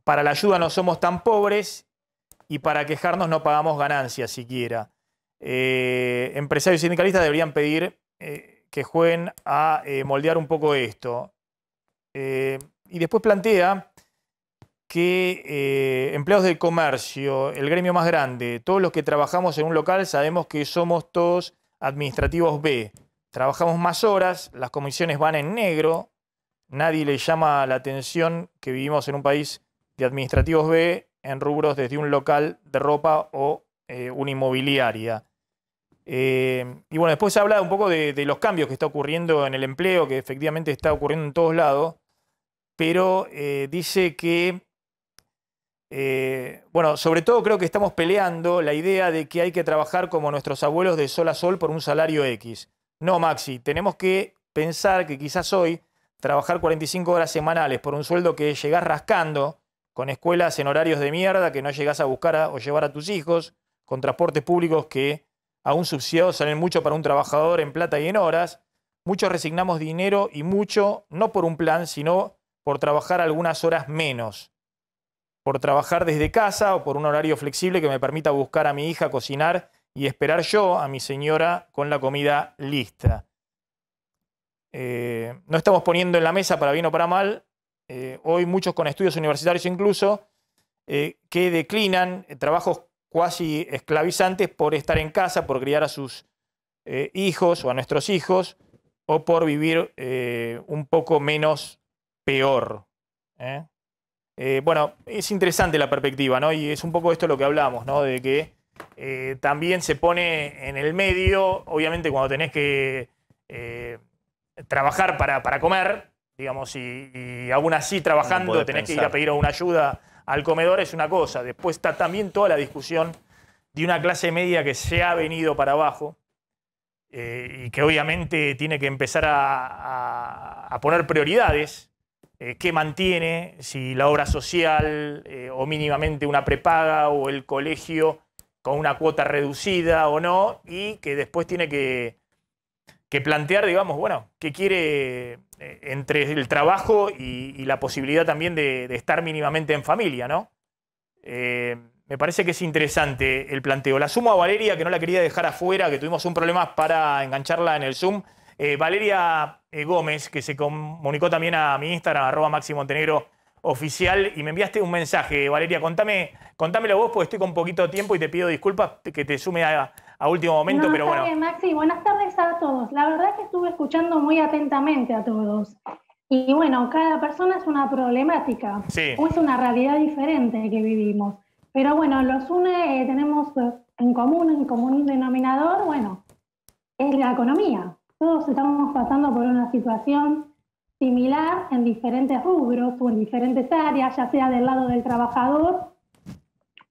Para la ayuda no somos tan pobres y para quejarnos no pagamos ganancias siquiera. Empresarios y sindicalistas deberían pedir que jueguen a moldear un poco esto. Y después plantea que empleados del comercio, el gremio más grande, todos los que trabajamos en un local sabemos que somos todos administrativos B. Trabajamos más horas, las comisiones van en negro, nadie le llama la atención que vivimos en un país de administrativos B en rubros desde un local de ropa o una inmobiliaria. Y bueno, después se habla un poco de los cambios que está ocurriendo en el empleo, que efectivamente está ocurriendo en todos lados, pero dice que, bueno, sobre todo creo que estamos peleando la idea de que hay que trabajar como nuestros abuelos de sol a sol por un salario X. No, Maxi, tenemos que pensar que quizás hoy trabajar 45 horas semanales por un sueldo que llegás rascando, con escuelas en horarios de mierda que no llegás a buscar o llevar a tus hijos, con transportes públicos que aún subsidiados salen mucho para un trabajador en plata y en horas. Muchos resignamos dinero y mucho, no por un plan, sino por trabajar algunas horas menos. Por trabajar desde casa o por un horario flexible que me permita buscar a mi hija, cocinar y esperar yo a mi señora con la comida lista. No estamos poniendo en la mesa, para bien o para mal, hoy muchos con estudios universitarios incluso, que declinan trabajos cuasi esclavizantes por estar en casa, por criar a sus hijos o a nuestros hijos, o por vivir un poco menos peor. Bueno, es interesante la perspectiva, ¿no? Y es un poco esto lo que hablamos, ¿no? De que también se pone en el medio, obviamente cuando tenés que trabajar para comer, digamos, y aún así trabajando no tenés que ir a pedir una ayuda al comedor, es una cosa. Después está también toda la discusión de una clase media que se ha venido para abajo y que obviamente tiene que empezar a poner prioridades. ¿Qué mantiene? Si la obra social o mínimamente una prepaga o el colegio con una cuota reducida o no, y que después tiene que plantear, digamos, bueno, qué quiere entre el trabajo y la posibilidad también de estar mínimamente en familia, ¿no? Me parece que es interesante el planteo. La sumo a Valeria, que no la quería dejar afuera, que tuvimos un problema para engancharla en el Zoom. Valeria Gómez, que se comunicó también a mi Instagram, @MaxiMontenegro_oficial, y me enviaste un mensaje. Valeria, contámelo vos, porque estoy con poquito tiempo y te pido disculpas que te sume a último momento, No, pero está bueno. bien, Maxi. Buenas tardes a todos. La verdad es que estuve escuchando muy atentamente a todos. Y bueno, cada persona es una problemática, Sí. o es una realidad diferente que vivimos. Pero bueno, los une, tenemos en común denominador, bueno, es la economía. Todos estamos pasando por una situación similar en diferentes rubros o en diferentes áreas, ya sea del lado del trabajador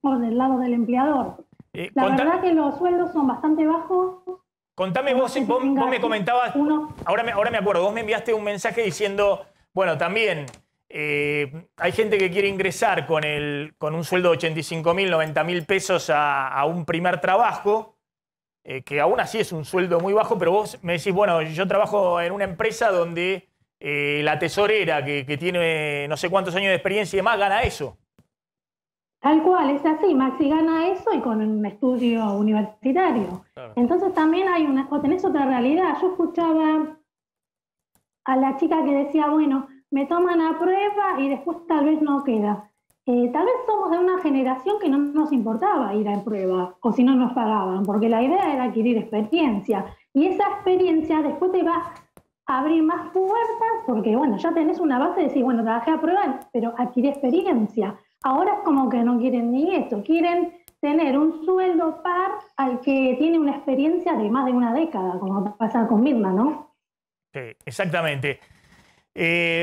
o del lado del empleador. La verdad que los sueldos son bastante bajos. Contame vos me comentabas, ahora me acuerdo, vos me enviaste un mensaje diciendo, bueno, también hay gente que quiere ingresar con un sueldo de 85.000, 90.000 pesos a un primer trabajo, que aún así es un sueldo muy bajo, pero vos me decís, bueno, yo trabajo en una empresa donde la tesorera que tiene no sé cuántos años de experiencia y demás gana eso. Tal cual, es así. Maxi gana eso y con un estudio universitario. Claro. Entonces también tenés otra realidad. Yo escuchaba a la chica que decía, bueno, me toman a prueba y después tal vez no queda. Tal vez somos de una generación que no nos importaba ir a prueba, o si no nos pagaban, porque la idea era adquirir experiencia. Y esa experiencia después te va a abrir más puertas, porque bueno, ya tenés una base de decir, bueno, trabajé a prueba, pero adquirí experiencia. Ahora es como que no quieren ni eso, quieren tener un sueldo par al que tiene una experiencia de más de una década, como pasa con Mirna, ¿no? Sí, exactamente.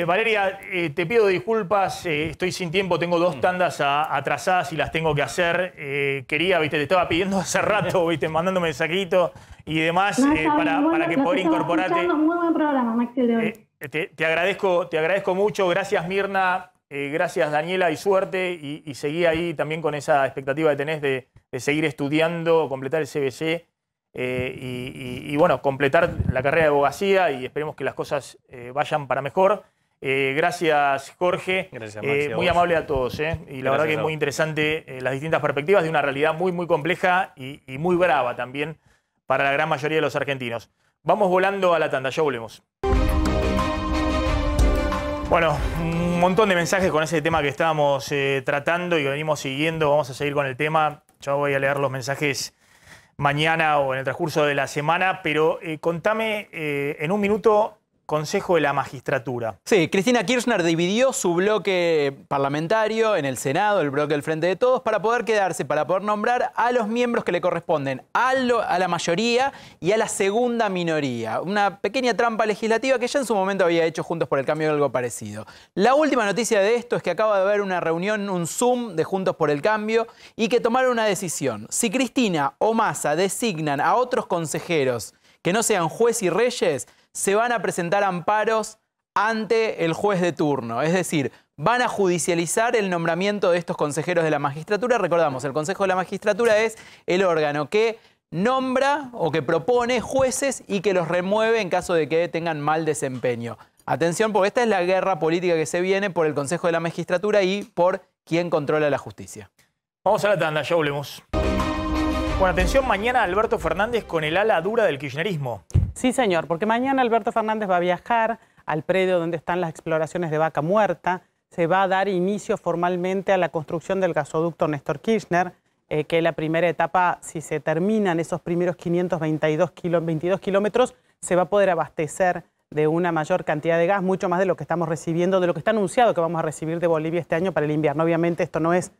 Valeria, te pido disculpas, estoy sin tiempo, tengo 2 tandas atrasadas y las tengo que hacer. Quería, te estaba pidiendo hace rato, mandando mensajitos y demás para que poder incorporarte. Muy buen programa, Maxi, de hoy. Te agradezco mucho, gracias Mirna. Gracias Daniela y suerte y seguí ahí también con esa expectativa que tenés de seguir estudiando, completar el CBC y bueno, completar la carrera de abogacía y esperemos que las cosas vayan para mejor. Gracias Jorge, gracias, Maxi, muy amable a todos y la verdad que es muy interesante las distintas perspectivas de una realidad muy compleja y muy brava también para la gran mayoría de los argentinos. Vamos volando a la tanda, ya volvemos. Bueno, un montón de mensajes con ese tema que estábamos tratando y que venimos siguiendo. Vamos a seguir con el tema. Yo voy a leer los mensajes mañana o en el transcurso de la semana, pero contame en un minuto, Consejo de la Magistratura. Sí, Cristina Kirchner dividió su bloque parlamentario en el Senado, el bloque del Frente de Todos, para poder quedarse, para poder nombrar a los miembros que le corresponden a la mayoría y a la segunda minoría. Una pequeña trampa legislativa que ya en su momento había hecho Juntos por el Cambio algo parecido. La última noticia de esto es que acaba de haber una reunión, un Zoom de Juntos por el Cambio y que tomaron una decisión. Si Cristina o Massa designan a otros consejeros que no sean juez y reyes, se van a presentar amparos ante el juez de turno. Es decir, van a judicializar el nombramiento de estos consejeros de la magistratura. Recordamos, el Consejo de la Magistratura es el órgano que nombra o que propone jueces y que los remueve en caso de que tengan mal desempeño. Atención, porque esta es la guerra política que se viene por el Consejo de la Magistratura y por quien controla la justicia. Vamos a la tanda, ya volvemos. Bueno, atención, mañana Alberto Fernández con el ala dura del kirchnerismo. Sí, señor, porque mañana Alberto Fernández va a viajar al predio donde están las exploraciones de Vaca Muerta. Se va a dar inicio formalmente a la construcción del gasoducto Néstor Kirchner, que la primera etapa, si se terminan esos primeros 522 kilómetros, se va a poder abastecer de una mayor cantidad de gas, mucho más de lo que estamos recibiendo, de lo que está anunciado que vamos a recibir de Bolivia este año para el invierno. Obviamente esto no es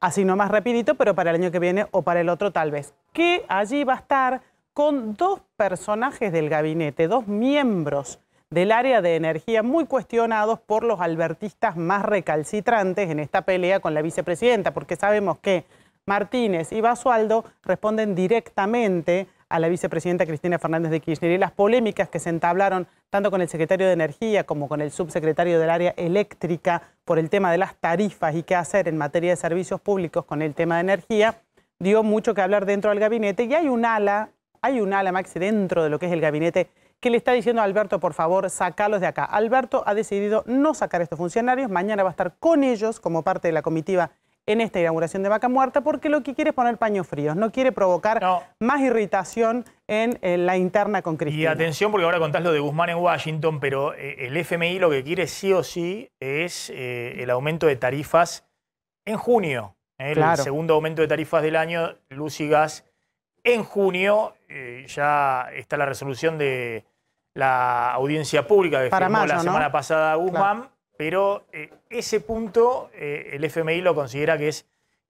así nomás rapidito, pero para el año que viene o para el otro tal vez. Que allí va a estar con dos personajes del gabinete, dos miembros del área de energía muy cuestionados por los albertistas más recalcitrantes en esta pelea con la vicepresidenta, porque sabemos que Martínez y Basualdo responden directamente a la vicepresidenta Cristina Fernández de Kirchner, y las polémicas que se entablaron tanto con el secretario de Energía como con el subsecretario del área eléctrica por el tema de las tarifas y qué hacer en materia de servicios públicos con el tema de energía, dio mucho que hablar dentro del gabinete, y hay un ala, Maxi, dentro de lo que es el gabinete que le está diciendo a Alberto, por favor, sacarlos de acá. Alberto ha decidido no sacar a estos funcionarios, mañana va a estar con ellos como parte de la comitiva en esta inauguración de Vaca Muerta, porque lo que quiere es poner paños fríos, no quiere provocar más irritación en la interna con Cristina. Y atención, porque ahora contás lo de Guzmán en Washington, pero el FMI lo que quiere sí o sí es el aumento de tarifas en junio. El segundo aumento de tarifas del año, luz y gas. En junio ya está la resolución de la audiencia pública que firmó la semana pasada Guzmán, pero ese punto el FMI lo considera que es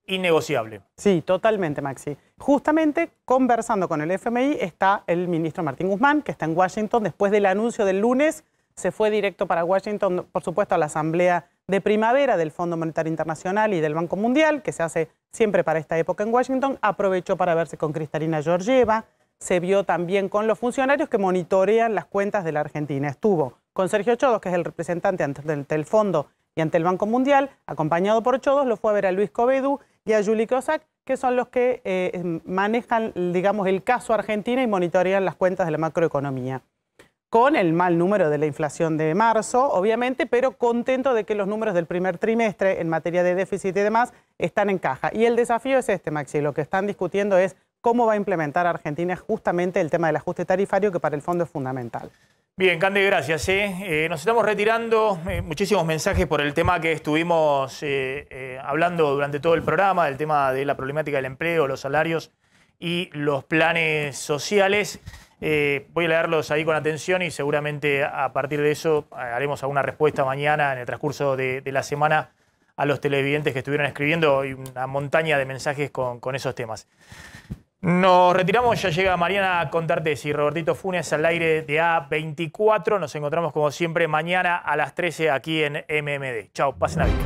innegociable. Sí, totalmente, Maxi. Justamente conversando con el FMI está el ministro Martín Guzmán, que está en Washington. Después del anuncio del lunes, se fue directo para Washington, por supuesto, a la asamblea de primavera del Fondo Monetario Internacional y del Banco Mundial, que se hace siempre para esta época en Washington. Aprovechó para verse con Kristalina Georgieva. Se vio también con los funcionarios que monitorean las cuentas de la Argentina. Estuvo con Sergio Chodos, que es el representante ante el Fondo y ante el Banco Mundial. Acompañado por Chodos, lo fue a ver a Luis Covedú y a Juli Kozak, que son los que manejan, digamos, el caso Argentina y monitorean las cuentas de la macroeconomía. Con el mal número de la inflación de marzo, obviamente, pero contento de que los números del primer trimestre en materia de déficit y demás están en caja. Y el desafío es este, Maxi. Lo que están discutiendo es cómo va a implementar Argentina justamente el tema del ajuste tarifario, que para el fondo es fundamental. Bien, Cande, gracias. Nos estamos retirando. Muchísimos mensajes por el tema que estuvimos hablando durante todo el programa, el tema de la problemática del empleo, los salarios y los planes sociales. Voy a leerlos ahí con atención y seguramente a partir de eso haremos alguna respuesta mañana en el transcurso de la semana a los televidentes que estuvieron escribiendo, y una montaña de mensajes con esos temas. Nos retiramos, ya llega Mariana Contartesi y Robertito Funes al aire de A24. Nos encontramos como siempre mañana a las 13 aquí en MMD. Chao, pasen a bien.